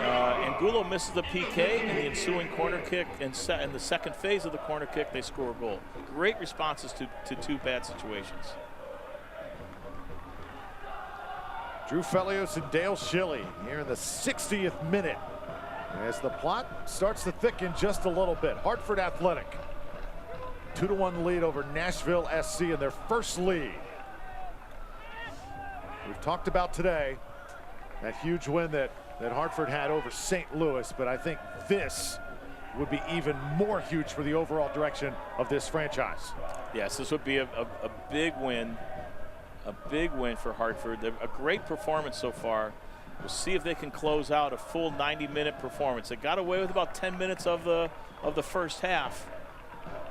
Angulo misses the PK and the ensuing corner kick, and in the second phase of the corner kick, they score a goal. Great responses to two bad situations. Drew Felios and Dale Schilly here in the 60th minute. As the plot starts to thicken just a little bit. Hartford Athletic, 2-1 lead over Nashville SC in their first lead. We've talked about today that huge win that Hartford had over St. Louis, but I think this would be even more huge for the overall direction of this franchise. Yes, this would be a big win for Hartford. A great performance so far. We'll see if they can close out a full 90-minute performance. They got away with about 10 minutes of the first half.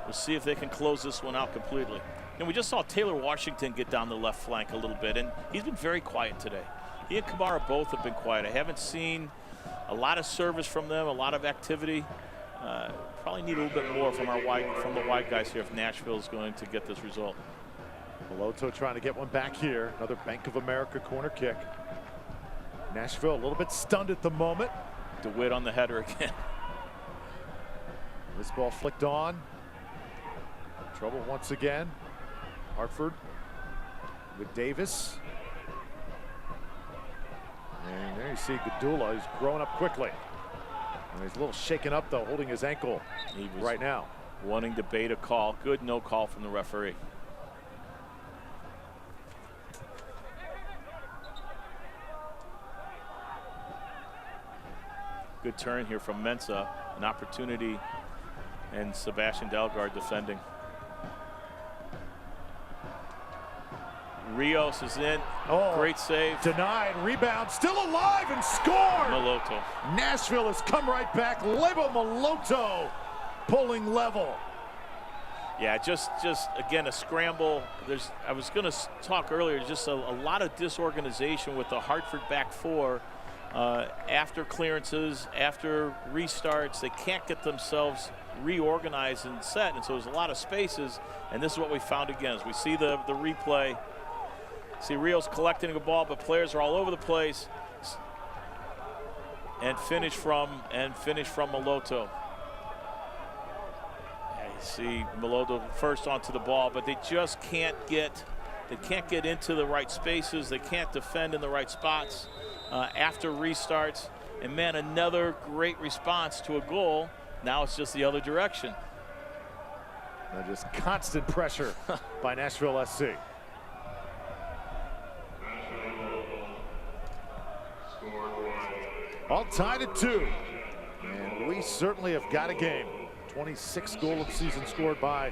We'll see if they can close this one out completely. And we just saw Taylor Washington get down the left flank a little bit, and he's been very quiet today. He and Kamara both have been quiet. I haven't seen a lot of service from them, a lot of activity. Probably need a little bit more from the wide guys here if Nashville is going to get this result. Moloto trying to get one back here. Another Bank of America corner kick. Nashville a little bit stunned at the moment. DeWitt on the header again. This ball flicked on. Trouble once again. Hartford with Davis. And there you see Gadula. He's growing up quickly. And he's a little shaken up though, holding his ankle right now. Wanting to bait a call. Good no call from the referee. Good turn here from Mensah, an opportunity, and Sebastian Dalgard defending. Rios is in. Oh, great save. Denied, rebound, still alive and scored. Moloto. Nashville has come right back. Lebo Moloto pulling level. Yeah, just again a scramble. I was going to talk earlier. Just a lot of disorganization with the Hartford back four. After clearances, after restarts, they can't get themselves reorganized and set, and so there's a lot of spaces, and this is what we found again. As we see the replay, see Rios collecting the ball, but players are all over the place, and finish from Moloto. Yeah, you see Moloto first onto the ball, but they just can't get into the right spaces. They can't defend in the right spots. After restarts, and man, another great response to a goal. Now it's just the other direction. Just constant pressure by Nashville SC. All tied at 2, and we certainly have got a game. 26th goal of the season scored by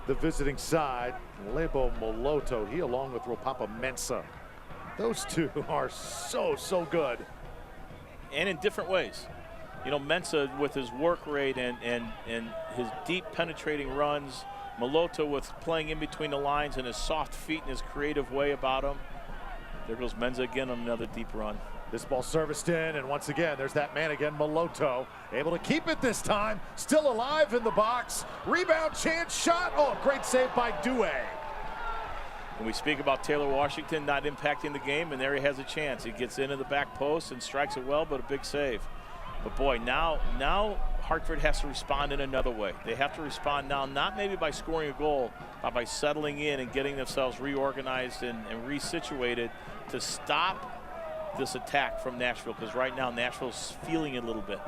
the visiting side. Lebo Moloto, he along with Ropapa Mensah. Those two are so good. And in different ways. You know, Mensah with his work rate and his deep penetrating runs. Moloto with playing in between the lines and his soft feet and his creative way about him. There goes Mensah again on another deep run. This ball serviced in, and once again, there's that man again, Moloto. Able to keep it this time. Still alive in the box. Rebound, chance, shot. Oh, great save by Douay. When we speak about Taylor Washington not impacting the game, and there he has a chance. He gets into the back post and strikes it well, but a big save. But boy, now Hartford has to respond in another way. They have to respond now, not maybe by scoring a goal, but by settling in and getting themselves reorganized and resituated to stop this attack from Nashville, because right now Nashville's feeling it a little bit.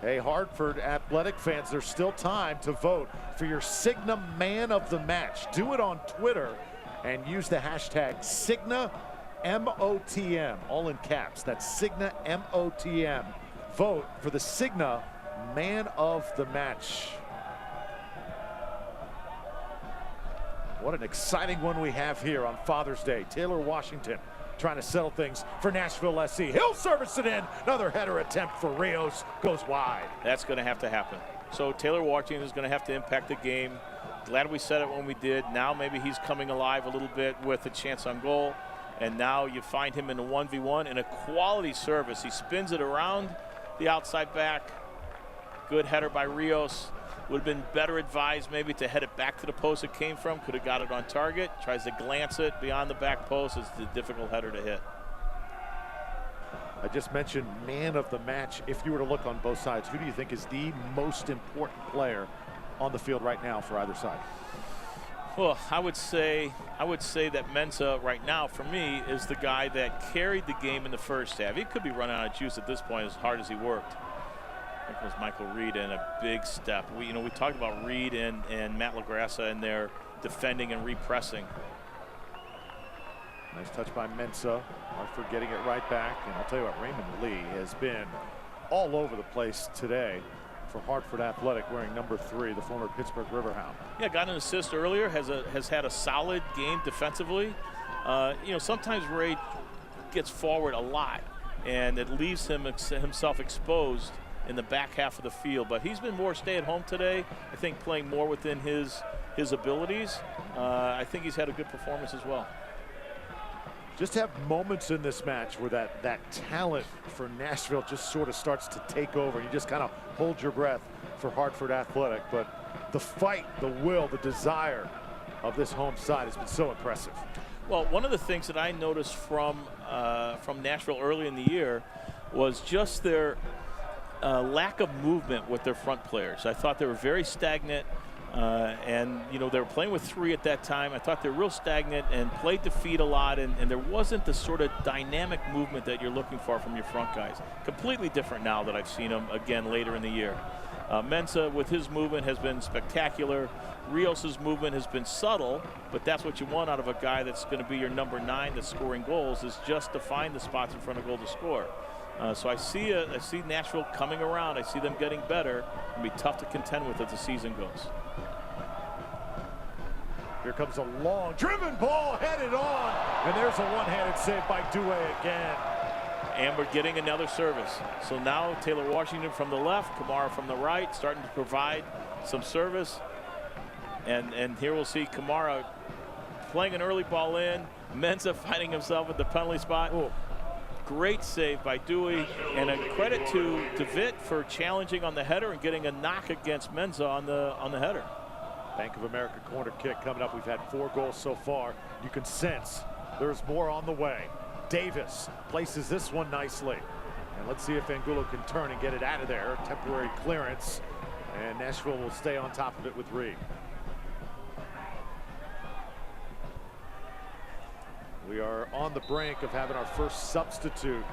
Hey, Hartford Athletic fans, there's still time to vote for your Cigna Man of the Match. Do it on Twitter and use the hashtag Cigna MOTM, all in caps. That's Cigna MOTM. Vote for the Cigna Man of the Match. What an exciting one we have here on Father's Day. Taylor Washington trying to settle things for Nashville SC. He'll service it in. Another header attempt for Rios, goes wide. That's going to have to happen. So Taylor Washington is going to have to impact the game. Glad we said it when we did. Now maybe he's coming alive a little bit with a chance on goal. And now you find him in a 1v1 in a quality service. He spins it around the outside back. Good header by Rios. Would have been better advised maybe to head it back to the post it came from. Could have got it on target. Tries to glance it beyond the back post. It's a difficult header to hit. I just mentioned man of the match. If you were to look on both sides, who do you think is the most important player on the field right now for either side? Well, I would say that Mensah right now for me is the guy that carried the game in the first half. He could be running out of juice at this point as hard as he worked. There goes Michael Reed in a big step. We talked about Reed and Matt LaGrassa in their defending and repressing. Nice touch by Mensah. Hartford getting it right back. And I'll tell you what, Raymond Lee has been all over the place today for Hartford Athletic, wearing number 3, the former Pittsburgh Riverhound. Yeah, got an assist earlier. Has had a solid game defensively. Sometimes Ray gets forward a lot, and it leaves himself exposed in the back half of the field, but he's been more stay-at-home today. I think playing more within his abilities. I think he's had a good performance as well. Just have moments in this match where that talent for Nashville just sort of starts to take over. You just kind of hold your breath for Hartford Athletic, but the fight, the will, the desire of this home side has been so impressive. Well, one of the things that I noticed from Nashville early in the year was just their lack of movement with their front players. I thought they were very stagnant, and they were playing with 3 at that time. I thought they were real stagnant and played to feed a lot, and there wasn't the sort of dynamic movement that you're looking for from your front guys. Completely different now that I've seen them again later in the year. Mensah with his movement has been spectacular. Rios's movement has been subtle, but that's what you want out of a guy that's going to be your number 9 that's scoring goals, is just to find the spots in front of goal to score. So I see Nashville coming around. I see them getting better. It'll be tough to contend with as the season goes. Here comes a long driven ball headed on, and there's a one-handed save by Douay again. And we're getting another service. So now Taylor Washington from the left, Kamara from the right, starting to provide some service. And here we'll see Kamara playing an early ball in. Mensah finding himself at the penalty spot. Ooh. Great save by Dewey, and a credit to DeVitt for challenging on the header and getting a knock against Mensah on the header. Bank of America corner kick coming up. We've had 4 goals so far. You can sense there's more on the way. Davis places this one nicely. And let's see if Angulo can turn and get it out of there. Temporary clearance. And Nashville will stay on top of it with Reed. We are on the brink of having our first substitute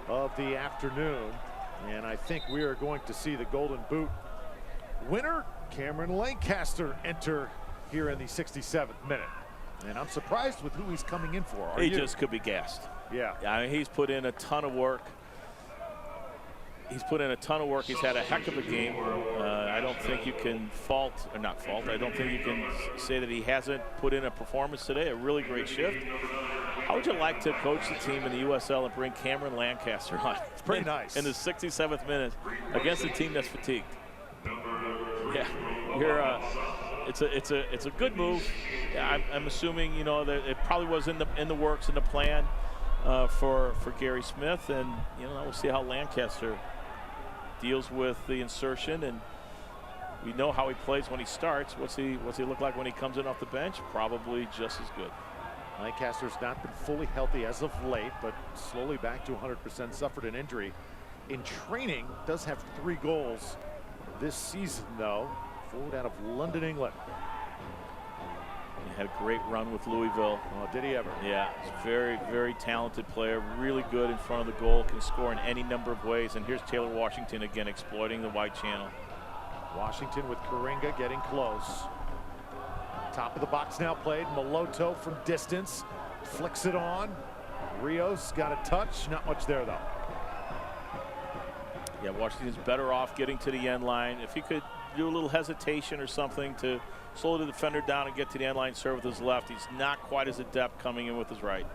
of the afternoon. And I think we are going to see the Golden Boot winner, Cameron Lancaster, enter here in the 67th minute. And I'm surprised with who he's coming in for. He just could be gassed. Yeah. I mean, he's put in a ton of work. He's had a heck of a game. I don't think you can I don't think you can say that he hasn't put in a performance today. A really great shift. How would you like to coach the team in the USL and bring Cameron Lancaster on? It's pretty nice. In the 67th minute against a team that's fatigued. Yeah, it's a good move. I'm assuming that it probably was in the works, in the plan for Gary Smith, and we'll see how Lancaster deals with the insertion, and we know how he plays when he starts. What's he look like when he comes in off the bench? Probably just as good. Lancaster's not been fully healthy as of late, but slowly back to 100%. Suffered an injury in training. Does have 3 goals this season, though. Forward out of London, England. He had a great run with Louisville. Oh, did he ever? Yeah, he's a very, very talented player, really good in front of the goal, can score in any number of ways. And here's Taylor Washington again exploiting the wide channel. Washington with Karinga getting close. Top of the box now played. Maloto from distance. Flicks it on. Rios got a touch. Not much there, though. Yeah, Washington's better off getting to the end line. If he could do a little hesitation or something to slow the defender down and get to the end line, serve with his left. He's not quite as adept coming in with his right.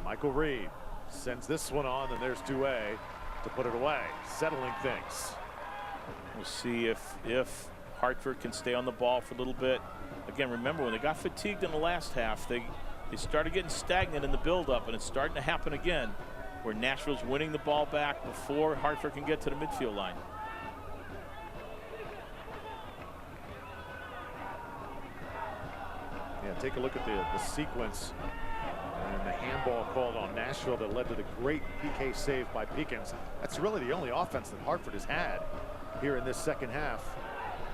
Michael Reed sends this one on, and there's Douay to put it away, settling things. We'll see if Hartford can stay on the ball for a little bit. Again, remember when they got fatigued in the last half, they started getting stagnant in the buildup, and it's starting to happen again, where Nashville's winning the ball back before Hartford can get to the midfield line. Yeah, take a look at the sequence and the handball called on Nashville that led to the great PK save by Peekins. That's really the only offense that Hartford has had here in this second half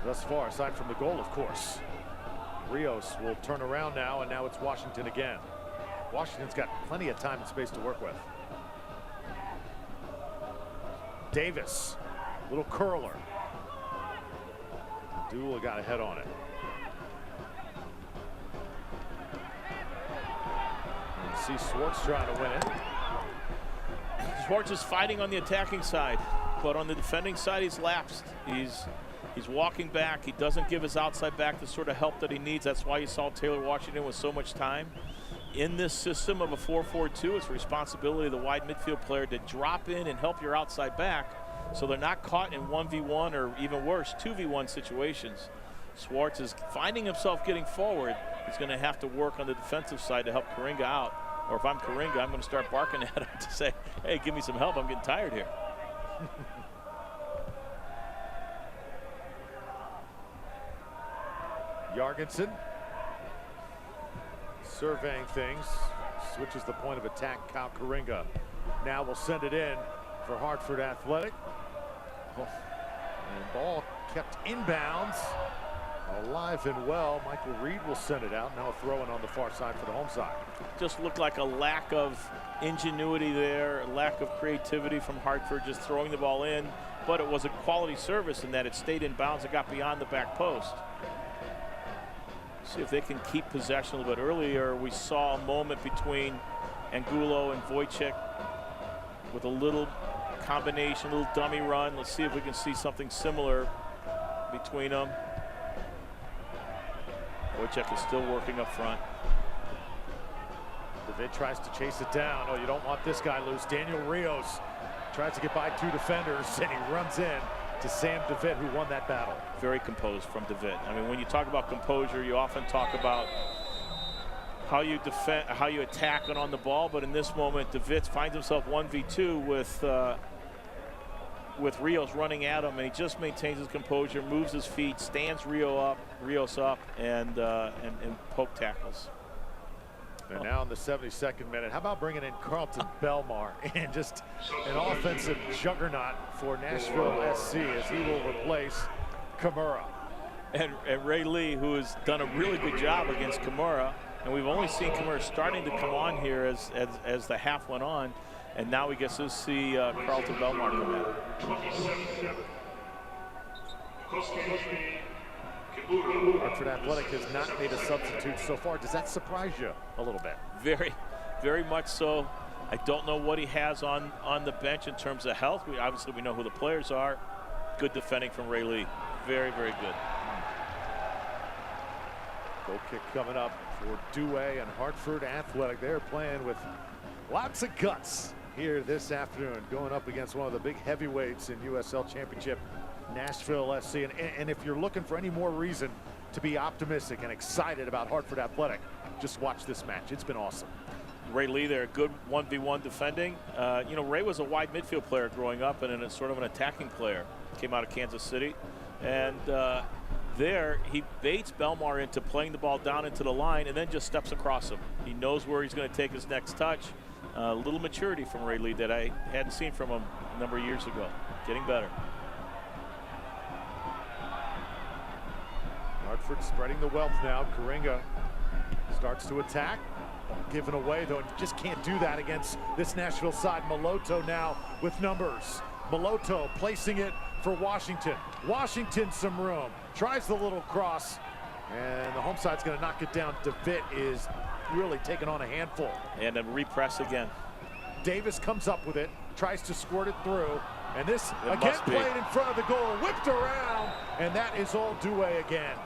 thus far, aside from the goal, of course. Rios will turn around now, and now it's Washington again. Washington's got plenty of time and space to work with. Davis, little curler. Duel got a head on it. See Swartz trying to win it. Swartz is fighting on the attacking side, but on the defending side, he's lapsed. He's walking back. He doesn't give his outside back the sort of help that he needs. That's why you saw Taylor Washington with so much time. In this system of a 4-4-2, it's the responsibility of the wide midfield player to drop in and help your outside back so they're not caught in 1v1 or even worse, 2v1 situations. Swartz is finding himself getting forward. He's going to have to work on the defensive side to help Karinga out. Or if I'm Karinga, I'm going to start barking at him to say, hey, give me some help. I'm getting tired here. Jorgensen surveying things, switches the point of attack. Kyle Karinga now will send it in for Hartford Athletic. And ball kept inbounds. Alive and well. Michael Reed will send it out. Now a throw in on the far side for the home side. Just looked like a lack of ingenuity there, a lack of creativity from Hartford, just throwing the ball in. But it was a quality service in that it stayed in bounds and got beyond the back post. See if they can keep possession a little bit. Earlier, we saw a moment between Angulo and Wojciech with a little combination, a little dummy run. Let's see if we can see something similar between them. Wojciech is still working up front. David tries to chase it down. Oh, you don't want this guy loose. Daniel Rios tries to get by two defenders, and he runs in to Sam David, who won that battle. Very composed from David. I mean, when you talk about composure, you often talk about how you defend, how you attack and on the ball. But in this moment, David finds himself 1v2 with Rios running at him, and he just maintains his composure, moves his feet, stands Rios up, and poke tackles. And now in the 72nd minute, how about bringing in Carlton Belmar and just an offensive juggernaut for Nashville SC as he will replace Kimura. And Ray Lee, who has done a really good job against Kimura, and we've only seen Kimura starting to come on here as the half went on, and now we get to see Carlton Belmar come in. Hartford Athletic has not made a substitute so far. Does that surprise you a little bit? Very, very much so. I don't know what he has on the bench in terms of health. Obviously we know who the players are. Good defending from Ray Lee. Very, very good. Goal kick coming up for Douay and Hartford Athletic. They're playing with lots of guts here this afternoon, going up against one of the big heavyweights in USL Championship, Nashville SC. And if you're looking for any more reason to be optimistic and excited about Hartford Athletic, just watch this match. It's been awesome. Ray Lee there, good 1v1 defending. You know, Ray was a wide midfield player growing up and a sort of an attacking player. Came out of Kansas City. And there, he baits Belmar into playing the ball down into the line and then just steps across him. He knows where he's going to take his next touch. A little maturity from Ray Lee that I hadn't seen from him a number of years ago. Getting better. Hartford spreading the wealth now. Karinga starts to attack. Given away, though, just can't do that against this Nashville side. Maloto now with numbers. Maloto placing it for Washington. Washington some room. Tries the little cross. And the home side's going to knock it down. DeVitt is really taking on a handful. And a repress again. Davis comes up with it, tries to squirt it through, and this again played in front of the goal, whipped around, and that is all Douay again.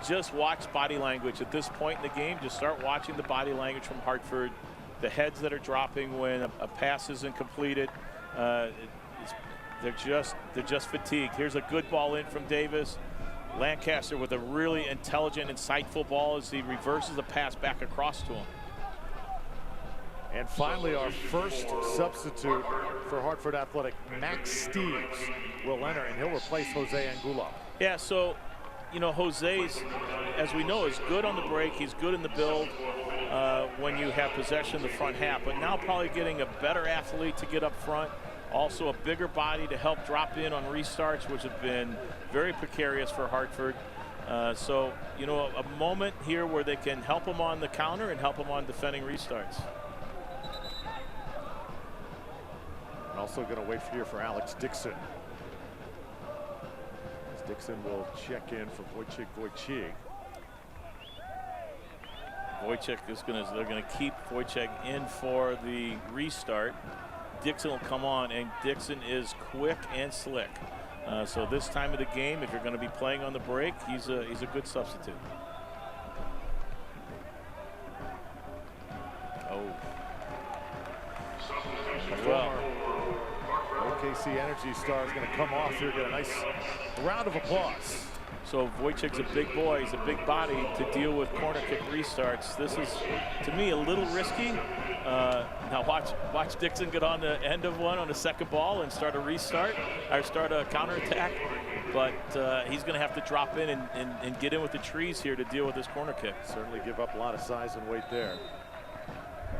Just watch body language at this point in the game. Just start watching the body language from Hartford. The heads that are dropping when a pass isn't completed. They're just fatigued. Here's a good ball in from Davis. Lancaster with a really intelligent, insightful ball as he reverses the pass back across to him. And finally, our first substitute for Hartford Athletic, Max Steves, will enter, and he'll replace Jose Angulo. Yeah, so, you know, Jose's, as we know, is good on the break. He's good in the build when you have possession in the front half. But now probably getting a better athlete to get up front. Also a bigger body to help drop in on restarts, which have been very precarious for Hartford. So, you know, a moment here where they can help him on the counter and help him on defending restarts. Also going to wait here for Alex Dixon. As Dixon will check in for Wojciech Wojcik. Wojcik is they're gonna keep Wojcik in for the restart. Dixon will come on, and Dixon is quick and slick. So this time of the game, if you're going to be playing on the break, he's a good substitute. Oh. Well, OKC Energy Star is going to come off here, get a nice round of applause. So Wojcik's a big boy. He's a big body to deal with corner kick restarts. This is, to me, a little risky. Now watch Dixon get on the end of one on the second ball and start a restart, or start a counterattack. But he's going to have to drop in and get in with the trees here to deal with this corner kick. Certainly give up a lot of size and weight there.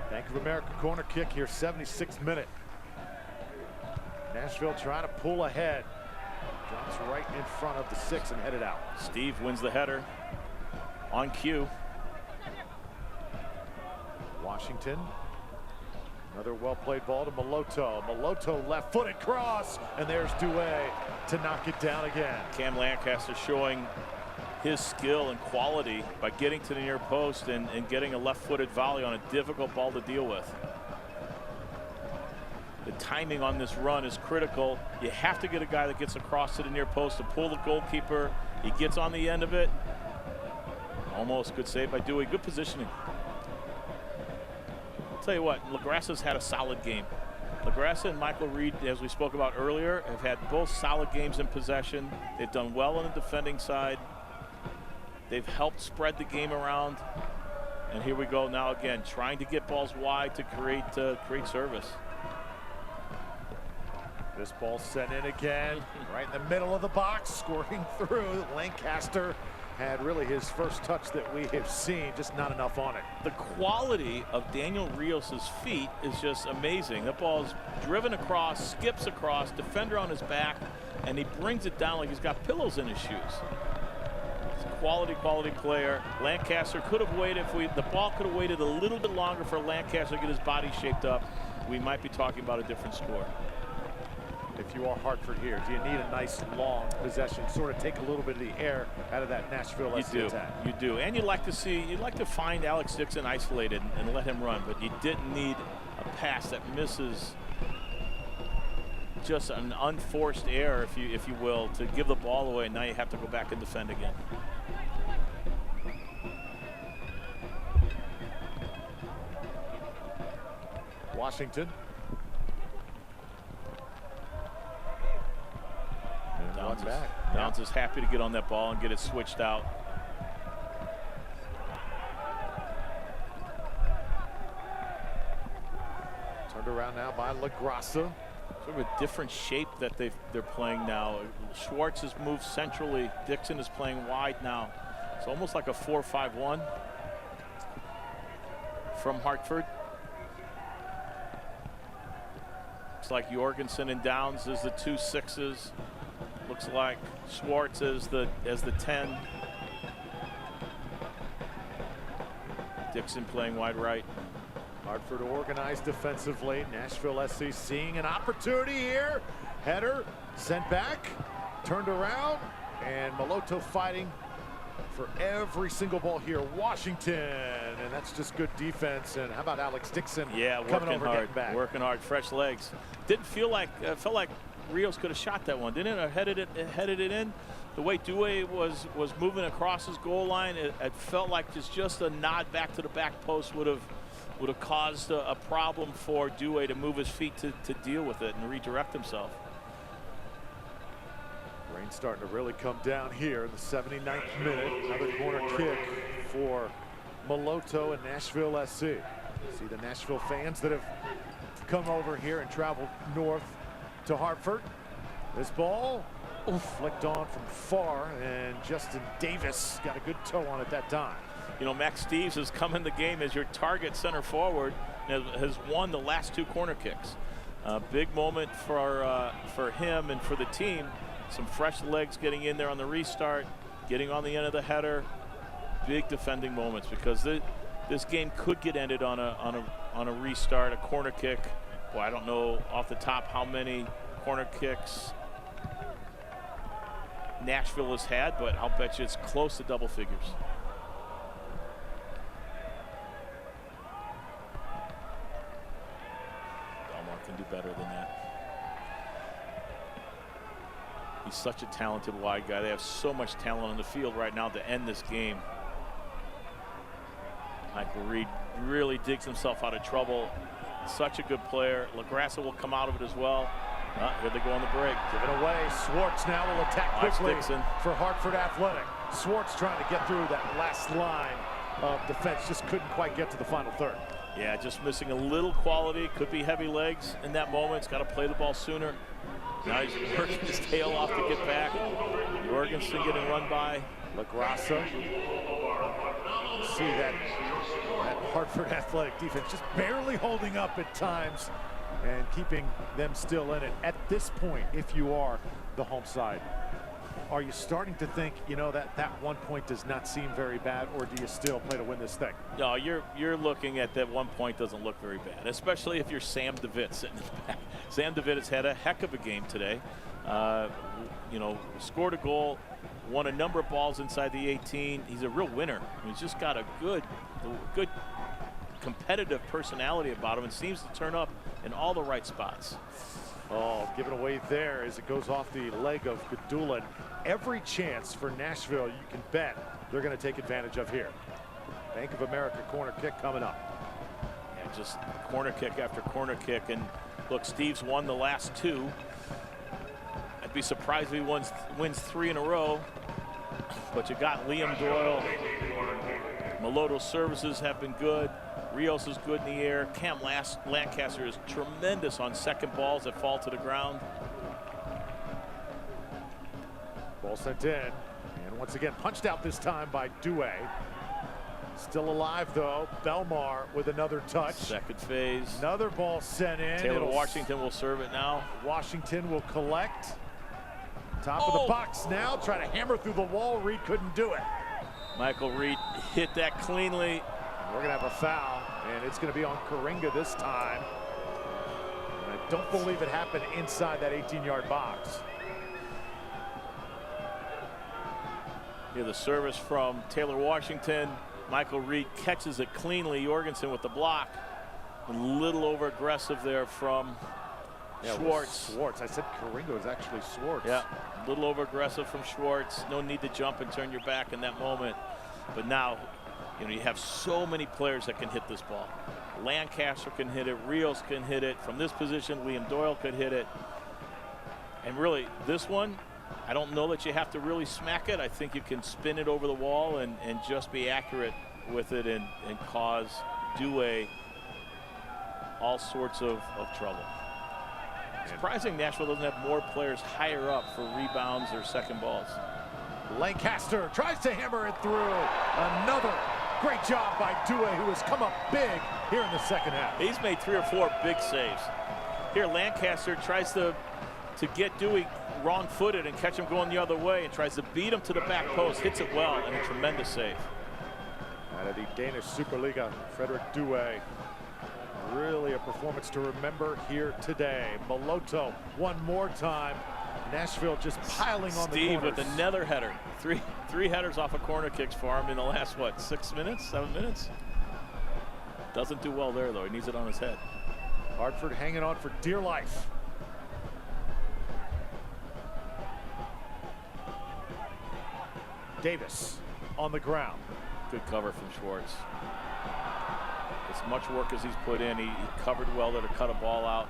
Bank of America corner kick here, 76th minute. Nashville trying to pull ahead. Drops right in front of the 6 and headed out. Steve wins the header on cue. Washington. Another well-played ball to Maloto. Maloto left-footed cross, and there's Douay to knock it down again. Cam Lancaster showing his skill and quality by getting to the near post and getting a left-footed volley on a difficult ball to deal with. The timing on this run is critical. You have to get a guy that gets across to the near post to pull the goalkeeper. He gets on the end of it. Almost good save by Douay. Good positioning. I'll tell you what, LaGrassa's had a solid game. LaGrassa and Michael Reed, as we spoke about earlier, have had both solid games in possession. They've done well on the defending side. They've helped spread the game around. And here we go now again, trying to get balls wide to create service. This ball sent in again, right in the middle of the box, scoring through. Lancaster had really his first touch that we have seen, just not enough on it. The quality of Daniel Rios' feet is just amazing. The ball is driven across, skips across, defender on his back, and he brings it down like he's got pillows in his shoes. It's a quality player. Lancaster could have waited. The ball could have waited a little bit longer for Lancaster to get his body shaped up. We might be talking about a different score. If you are Hartford here, do you need a nice long possession, sort of take a little bit of the air out of that Nashville SC attack? You do, and you'd like to find Alex Dixon isolated and let him run, but you didn't need a pass that misses, just an unforced error, if you will, to give the ball away. Now you have to go back and defend again. Washington. Downs is happy to get on that ball and get it switched out. Turned around now by LaGrassa. Sort of a different shape that they're playing now. Schwartz has moved centrally. Dixon is playing wide now. It's almost like a 4-5-1 from Hartford. It's like Jorgensen and Downs as the 2 6s. Looks like Schwartz as the 10. Dixon playing wide right. Hartford organized defensively. Nashville SC seeing an opportunity here. Header sent back, turned around, and Maloto fighting for every single ball here. Washington, and that's just good defense. And how about Alex Dixon? Yeah, coming over, hard, getting back. working hard, fresh legs. Didn't feel like felt like Rios could have shot that one, didn't it? Or headed it in. The way Douay was moving across his goal line, it felt like just a nod back to the back post would have caused a problem for Douay to move his feet to deal with it and redirect himself. Rain starting to really come down here in the 79th minute. Another corner kick for Maloto and Nashville SC. See the Nashville fans that have come over here and traveled north to Hartford. This ball flicked on from far, and Justin Davis got a good toe on it that time. You know, Max Steves has come in the game as your target center forward and has won the last 2 corner kicks. Big moment for him and for the team. Some fresh legs getting in there on the restart, getting on the end of the header. Big defending moments, because this game could get ended on a restart, a corner kick. Well, I don't know off the top how many corner kicks Nashville has had, but I'll bet you it's close to double figures. Belmar can do better than that. He's such a talented wide guy. They have so much talent on the field right now to end this game. Michael Reed really digs himself out of trouble. Such a good player. LaGrassa will come out of it as well. Here they go on the break. Given away. Swartz now will attack quickly for Hartford Athletic. Swartz trying to get through that last line of defense. Just couldn't quite get to the final third. Yeah, just missing a little quality. Could be heavy legs in that moment. He's got to play the ball sooner. Now he's working his tail off to get back. Jorgensen getting run by. LaGrassa. See that Hartford Athletic defense just barely holding up at times and keeping them still in it. At this point, if you are the home side, are you starting to think, you know, that 1 point does not seem very bad, or do you still play to win this thing? No, you're looking at that 1 point doesn't look very bad, especially if you're Sam DeVitt sitting in the back. Sam DeVitt has had a heck of a game today. You know, scored a goal, won a number of balls inside the 18. He's a real winner. He's just got a good competitive personality about him and seems to turn up in all the right spots. Oh, given away there as it goes off the leg of Gadulin. Every chance for Nashville you can bet they're going to take advantage of here. Bank of America corner kick coming up. Yeah, just corner kick after corner kick. And look, Steve's won the last 2. I'd be surprised if he wins 3 in a row. But you got Liam Doyle. Maloto's services have been good. Rios is good in the air. Cam Lancaster is tremendous on second balls that fall to the ground. Ball sent in, and once again punched out this time by Douay. Still alive though. Belmar with another touch. Second phase. Another ball sent in. Taylor Washington will serve it now. Washington will collect. Top of the box now, trying to hammer through the wall. Reed couldn't do it. Michael Reed hit that cleanly. We're going to have a foul, and it's going to be on Karinga this time. And I don't believe it happened inside that 18-yard box. Here the service from Taylor Washington. Michael Reed catches it cleanly. Jorgensen with the block. A little over aggressive there from Schwartz. I said Karinga was actually Schwartz. Yeah, a little over aggressive from Schwartz. No need to jump and turn your back in that moment. But now, you know, you have so many players that can hit this ball. Lancaster can hit it. Rios can hit it. From this position, Liam Doyle could hit it. And really, this one, I don't know that you have to really smack it. I think you can spin it over the wall and just be accurate with it and cause Douay all sorts of trouble. Surprising Nashville doesn't have more players higher up for rebounds or second balls. Lancaster tries to hammer it through. Another great job by Douay, who has come up big here in the second half. He's made 3 or 4 big saves. Here Lancaster tries to get Douay wrong-footed and catch him going the other way, and tries to beat him to the back post. Hits it well, and a tremendous save. Out of the Danish Superliga, Frederick Douay. Really a performance to remember here today. Maloto one more time. Nashville just piling on the corners. Steve with another header. Three headers off of corner kicks for him in the last, what, 6 minutes, 7 minutes? Doesn't do well there, though. He needs it on his head. Hartford hanging on for dear life. Davis on the ground. Good cover from Schwartz. As much work as he's put in, he covered well there to cut a ball out.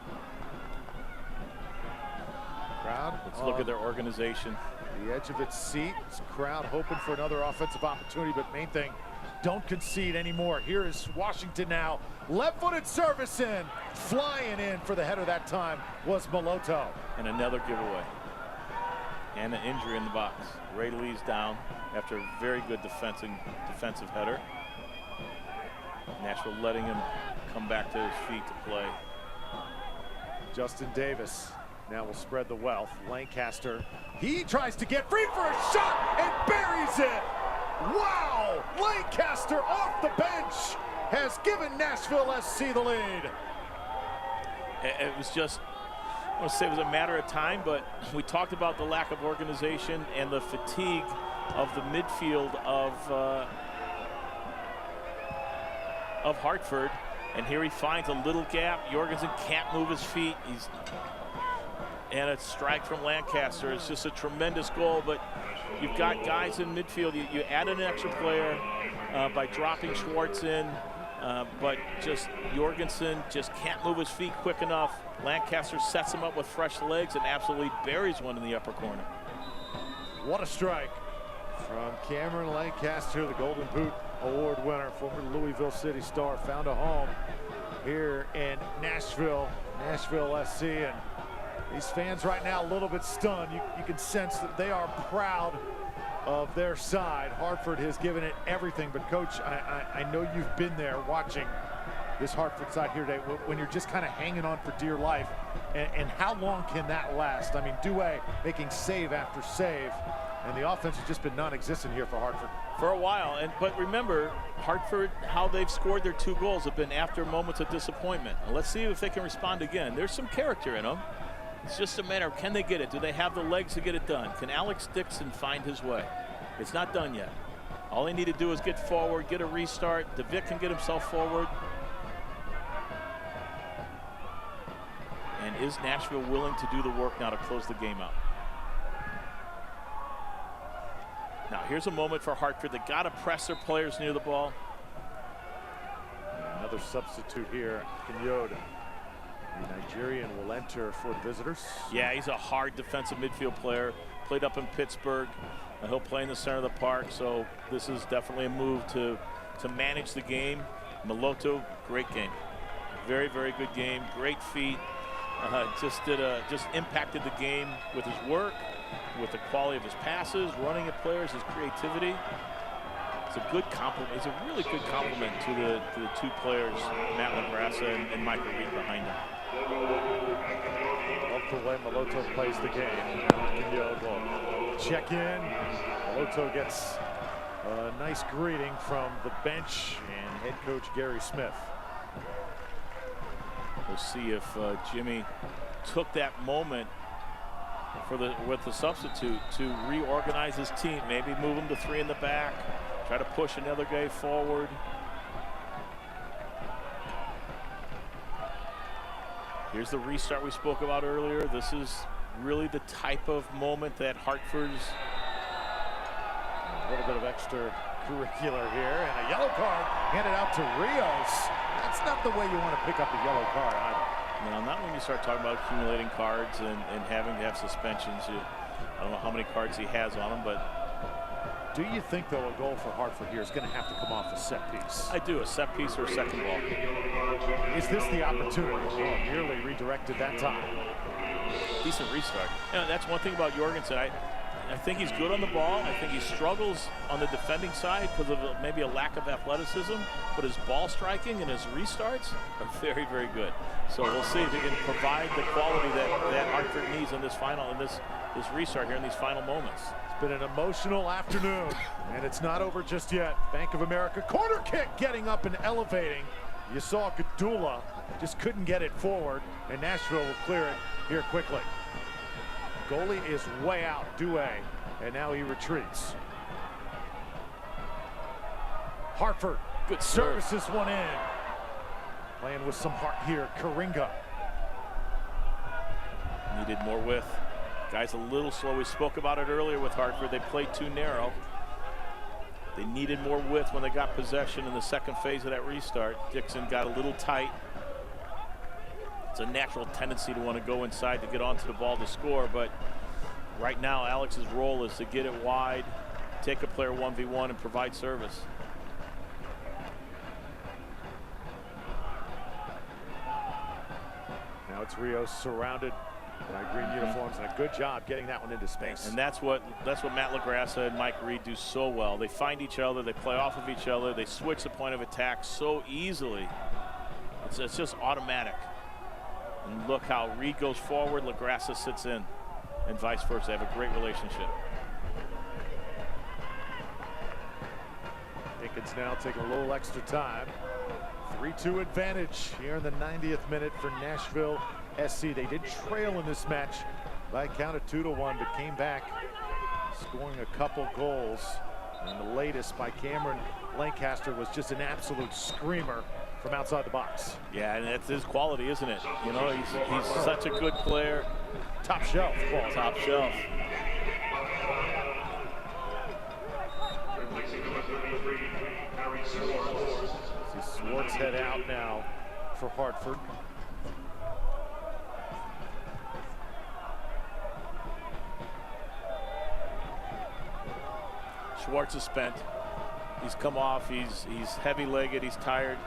Crowd. Let's look at their organization. The edge of its seat. This crowd hoping for another offensive opportunity, but main thing, don't concede anymore. Here is Washington now. Left-footed service in. Flying in for the header that time was Maloto. And another giveaway. And an injury in the box. Ray Lee's down after a very good defensive header. Nashville letting him come back to his feet to play. Justin Davis now will spread the wealth. Lancaster, he tries to get free for a shot and buries it. Wow! Lancaster off the bench has given Nashville SC the lead. It was just, I want to say it was a matter of time, but we talked about the lack of organization and the fatigue of the midfield of Hartford. And here he finds a little gap. Jorgensen can't move his feet. And a strike from Lancaster. It's just a tremendous goal, but you've got guys in midfield. You added an extra player by dropping Schwartz in, but just Jorgensen just can't move his feet quick enough. Lancaster sets him up with fresh legs and absolutely buries one in the upper corner. What a strike from Cameron Lancaster, the Golden Boot Award winner, former Louisville City star, found a home here in Nashville SC, and these fans right now a little bit stunned. You can sense that they are proud of their side. Hartford has given it everything, but Coach, I know you've been there watching this Hartford side here today when you're just kind of hanging on for dear life, and how long can that last? I mean, Douay making save after save, and the offense has just been non-existent here for Hartford. For a while, but remember, Hartford, how they've scored their 2 goals have been after moments of disappointment. Now, let's see if they can respond again. There's some character in them. It's just a matter of, can they get it? Do they have the legs to get it done? Can Alex Dixon find his way? It's not done yet. All they need to do is get forward, get a restart. DeVitt can get himself forward. And is Nashville willing to do the work now to close the game out? Now here's a moment for Hartford. They got to press their players near the ball. Another substitute here, Kenyode. The Nigerian will enter for the visitors. Yeah, he's a hard defensive midfield player. Played up in Pittsburgh. He'll play in the center of the park, so this is definitely a move to manage the game. Maloto, great game. Very, very good game. Great feet. Just impacted the game with his work, with the quality of his passes, running at players, his creativity. It's a good compliment. It's a really good compliment to the 2 players, Matt Lagrassa and Michael Reed behind him. Love the way Maloto plays the game. Kenyode will check in. Maloto gets a nice greeting from the bench and head coach Gary Smith. We'll see if Jimmy took that moment with the substitute to reorganize his team. Maybe move him to 3 in the back. Try to push another guy forward. Here's the restart we spoke about earlier. This is really the type of moment that Hartford's. A little bit of extracurricular here, and a yellow card handed out to Rios. That's not the way you want to pick up a yellow card either. No, not when you start talking about accumulating cards and having to have suspensions. I don't know how many cards he has on him, but. Do you think, though, a goal for Hartford here is going to have to come off a set piece? I do, a set piece or a second ball. Is this the opportunity? Oh, nearly redirected that time. Decent restart. That's one thing about Jorgensen. I think he's good on the ball. I think he struggles on the defending side because of maybe a lack of athleticism, but his ball striking and his restarts are very, very good. So we'll see if he can provide the quality that Hartford needs in this final, in this this restart here in these final moments. It's been an emotional afternoon, and it's not over just yet. Bank of America corner kick getting up and elevating. You saw Gadula just couldn't get it forward, and Nashville will clear it here quickly. Goalie is way out, Due, and now he retreats. Hartford, good service this one in. Playing with some heart here, Karinga. Needed more width. Guy's a little slow. We spoke about it earlier with Hartford. They played too narrow. They needed more width when they got possession in the second phase of that restart. Dixon got a little tight. It's a natural tendency to want to go inside to get onto the ball to score, but right now Alex's role is to get it wide, take a player 1v1 and provide service. Now it's Rios surrounded by green uniforms, and a good job getting that one into space. And that's what Matt LaGrassa and Mike Reed do so well. They find each other, they play off of each other, they switch the point of attack so easily. It's just automatic. And look how Reed goes forward, LaGrassa sits in, and vice versa. They have a great relationship. Dickens now taking a little extra time. 3-2 advantage here in the 90th minute for Nashville SC. They did trail in this match by a count of 2-1, but came back scoring a couple goals. And the latest by Cameron Lancaster was just an absolute screamer from outside the box. Yeah, and that's his quality, isn't it? You know, he's such a good player. Top shelf quality. Top shelf. See Swartz head out now for Hartford. Schwartz is spent. He's come off. He's heavy-legged. He's tired.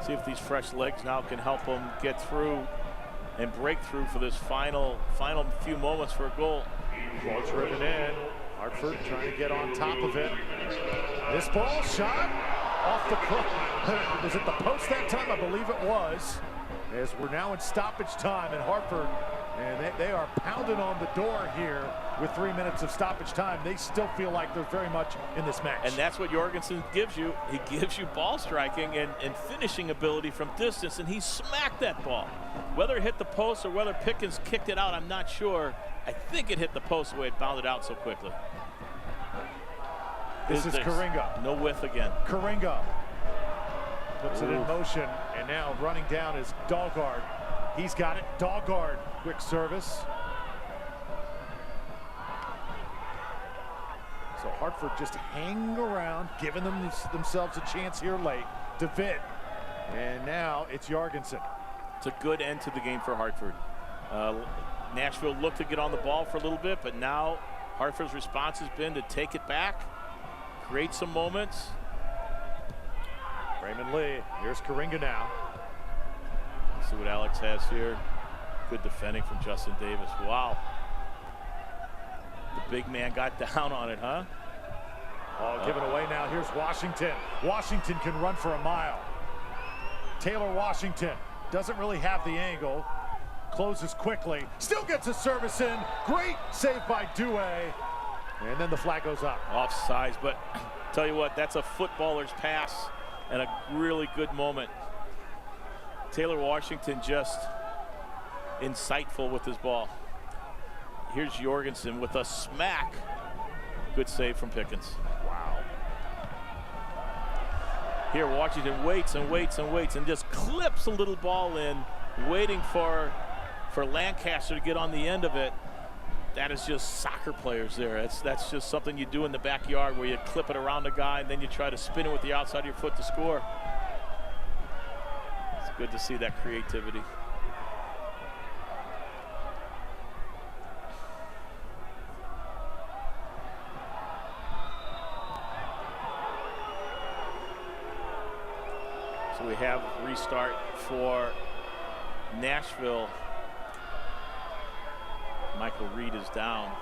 See if these fresh legs now can help him get through and break through for this final few moments for a goal. Ball driven in. Hartford trying to get on top of it. This ball shot off the post. Was it the post that time? I believe it was. As we're now in stoppage time in Hartford, and they are pounding on the door here with 3 minutes of stoppage time. They still feel like they're very much in this match. And that's what Jorgensen gives you. He gives you ball striking and finishing ability from distance, and he smacked that ball. Whether it hit the post or whether Pickens kicked it out, I'm not sure. I think it hit the post the way it bounded out so quickly. This is Karinga. No width again. Karinga puts it in motion, and now running down is Dahlgaard. He's got it. Dahlgaard, quick service. So Hartford just hanging around, giving themselves a chance here late. DeVitt, and now it's Jorgensen. It's a good end to the game for Hartford. Nashville looked to get on the ball for a little bit, but now Hartford's response has been to take it back, create some moments. Raymond Lee, here's Karinga now. See what Alex has here. Good defending from Justin Davis. Wow. The big man got down on it, huh? Oh, given away now. Here's Washington. Washington can run for a mile. Taylor Washington doesn't really have the angle. Closes quickly. Still gets a service in. Great save by Due. And then the flag goes up. Offsides, but tell you what, that's a footballer's pass and a really good moment. Taylor Washington just insightful with his ball. Here's Jorgensen with a smack. Good save from Pickens. Wow. Here Washington waits and waits and waits and just clips a little ball in, waiting for Lancaster to get on the end of it. That is just soccer players there. That's just something you do in the backyard where you clip it around the guy and then you try to spin it with the outside of your foot to score. It's good to see that creativity. So we have restart for Nashville. Michael Reed is down.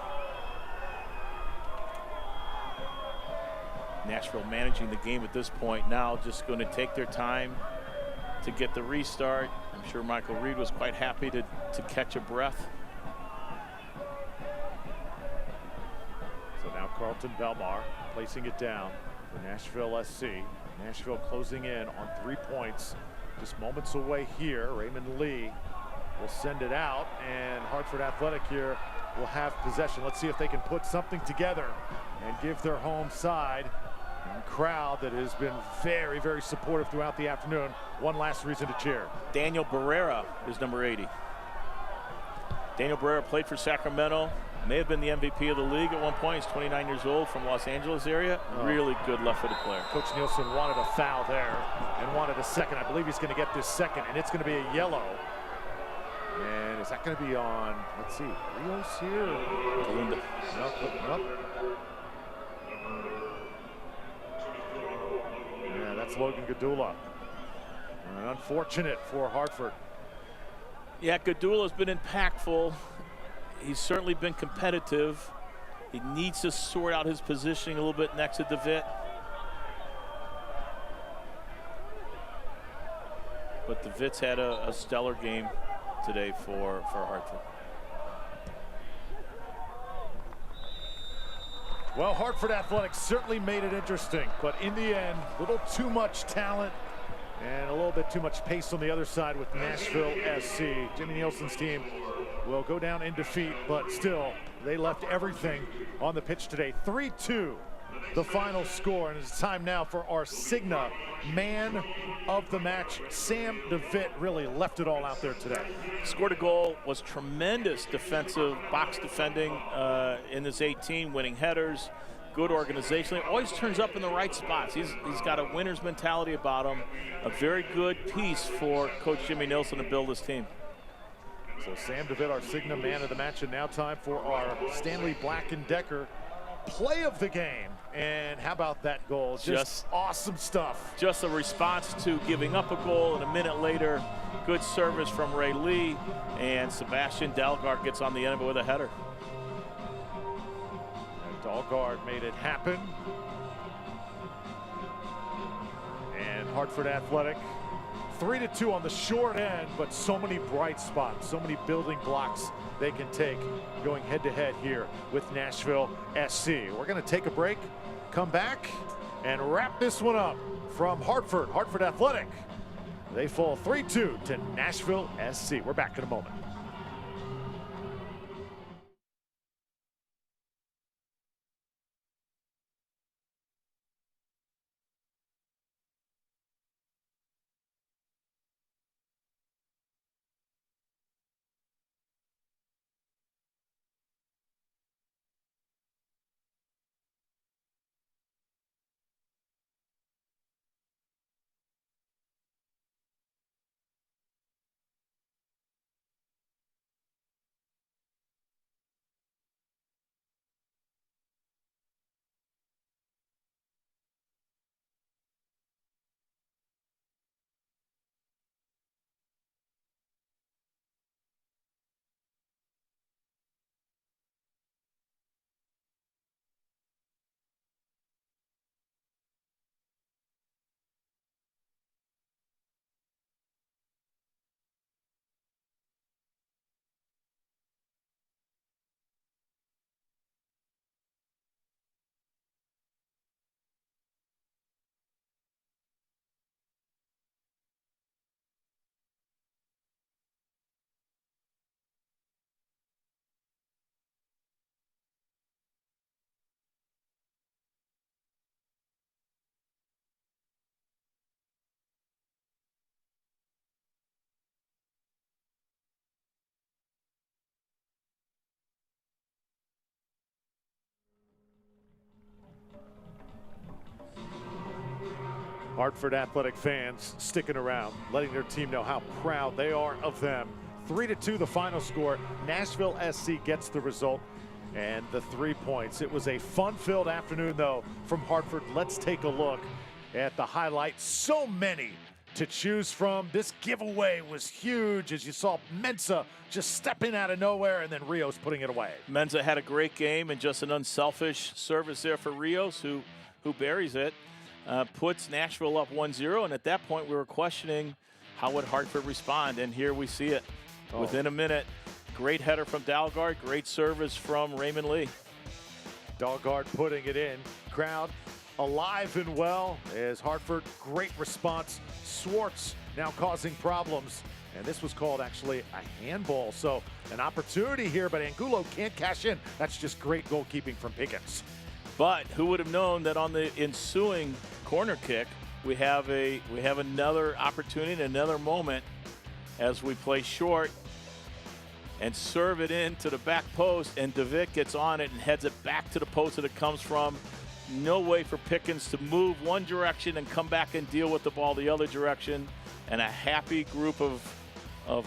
Nashville managing the game at this point now, just going to take their time to get the restart. I'm sure Michael Reed was quite happy to catch a breath. Carlton Belmar placing it down for Nashville SC. Nashville closing in on 3 points. Just moments away here. Raymond Lee will send it out, and Hartford Athletic here will have possession. Let's see if they can put something together and give their home side and crowd that has been very, very supportive throughout the afternoon one last reason to cheer. Daniel Barrera is number 80. Daniel Barrera played for Sacramento, may have been the MVP of the league at one point. He's 29 years old, from Los Angeles area. Really good left-footed player. Coach Nielsen wanted a foul there and wanted a second. I believe he's going to get this second, and it's going to be a yellow. And is that going to be on, let's see, Rios here? Kalunda. Nope. Yeah, that's Logan Gadula. Unfortunate for Hartford. Yeah, Gadula's been impactful. He's certainly been competitive. He needs to sort out his positioning a little bit next to DeVitt. But DeVitt's had a stellar game today for Hartford. Well, Hartford Athletics certainly made it interesting, but in the end, a little too much talent and a little bit too much pace on the other side with Nashville SC. Jimmy Nielsen's team will go down in defeat, but still, they left everything on the pitch today. 3-2, the final score, and it's time now for our Cigna Man of the Match. Sam DeVitt really left it all out there today. Scored a goal, was tremendous defensive box defending in this 18, winning headers, good organization. He always turns up in the right spots. He's got a winner's mentality about him. A very good piece for Coach Jimmy Nielsen to build his team. So Sam DeVitt, our Cigna Man of the Match, and now time for our Stanley Black & Decker play of the game. And how about that goal? Just awesome stuff. Just a response to giving up a goal, and a minute later, good service from Ray Lee, and Sebastian Dalgard gets on the end of it with a header. And Dalgard made it happen. And Hartford Athletic, 3-2 on the short end, but so many bright spots, so many building blocks they can take going head-to-head here with Nashville SC. We're going to take a break, come back, and wrap this one up from Hartford Athletic. They fall 3-2 to Nashville SC. We're back in a moment. Hartford Athletic fans sticking around, letting their team know how proud they are of them. 3-2 the final score. Nashville SC gets the result and the 3 points. It was a fun-filled afternoon, though, from Hartford. Let's take a look at the highlights. So many to choose from. This giveaway was huge, as you saw Mensa just stepping out of nowhere, and then Rios putting it away. Mensa had a great game, and just an unselfish service there for Rios, who buries it. Puts Nashville up 1-0, and at that point we were questioning how would Hartford respond, and here we see it. Within a minute. Great header from Dalgard, great service from Raymond Lee. Dahlgard putting it in. Crowd alive and well as Hartford, great response. Swartz now causing problems. And this was called actually a handball. So an opportunity here, but Angulo can't cash in. That's just great goalkeeping from Pickens. But who would have known that on the ensuing corner kick, we have another opportunity, another moment as we play short and serve it in to the back post, and DeVitt gets on it and heads it back to the post that it comes from. No way for Pickens to move one direction and come back and deal with the ball the other direction. And a happy group of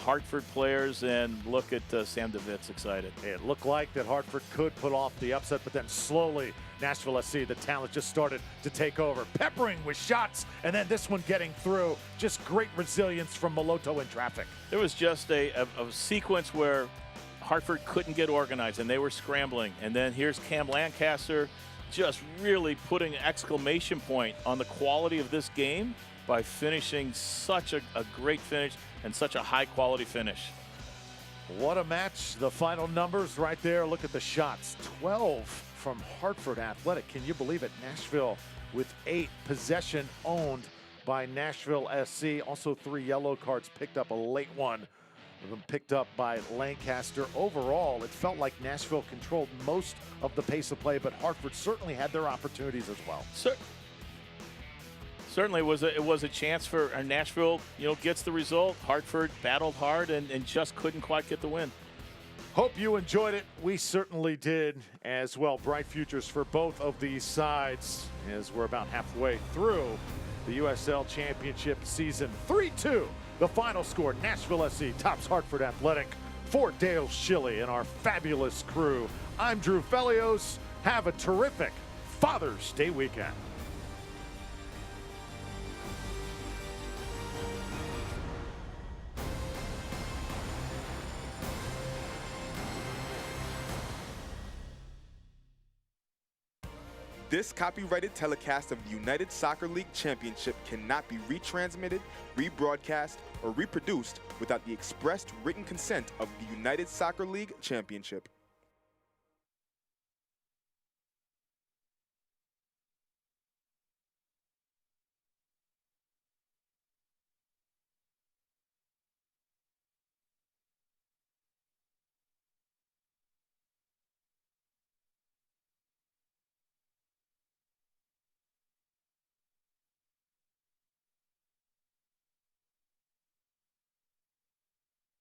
Hartford players, and look at Sam DeVitt's excited. It looked like that Hartford could pull off the upset, but then slowly Nashville SC, the talent just started to take over. Peppering with shots, and then this one getting through. Just great resilience from Moloto in traffic. There was just a sequence where Hartford couldn't get organized, and they were scrambling. And then here's Cam Lancaster just really putting an exclamation point on the quality of this game by finishing such a great finish and such a high-quality finish. What a match. The final numbers right there. Look at the shots. 12 from Hartford Athletic. Can you believe it? Nashville with 8. Possession owned by Nashville SC. Also 3 yellow cards picked up. A late one of them picked up by Lancaster. Overall, it felt like Nashville controlled most of the pace of play, but Hartford certainly had their opportunities as well. Certainly it was a chance for Nashville, gets the result. Hartford battled hard and just couldn't quite get the win. Hope you enjoyed it. We certainly did as well. Bright futures for both of these sides as we're about halfway through the USL Championship season. 3-2, the final score. Nashville SC tops Hartford Athletic. For Dale Schilly and our fabulous crew, I'm Drew Felios. Have a terrific Father's Day weekend. This copyrighted telecast of the United Soccer League Championship cannot be retransmitted, rebroadcast, or reproduced without the expressed written consent of the United Soccer League Championship.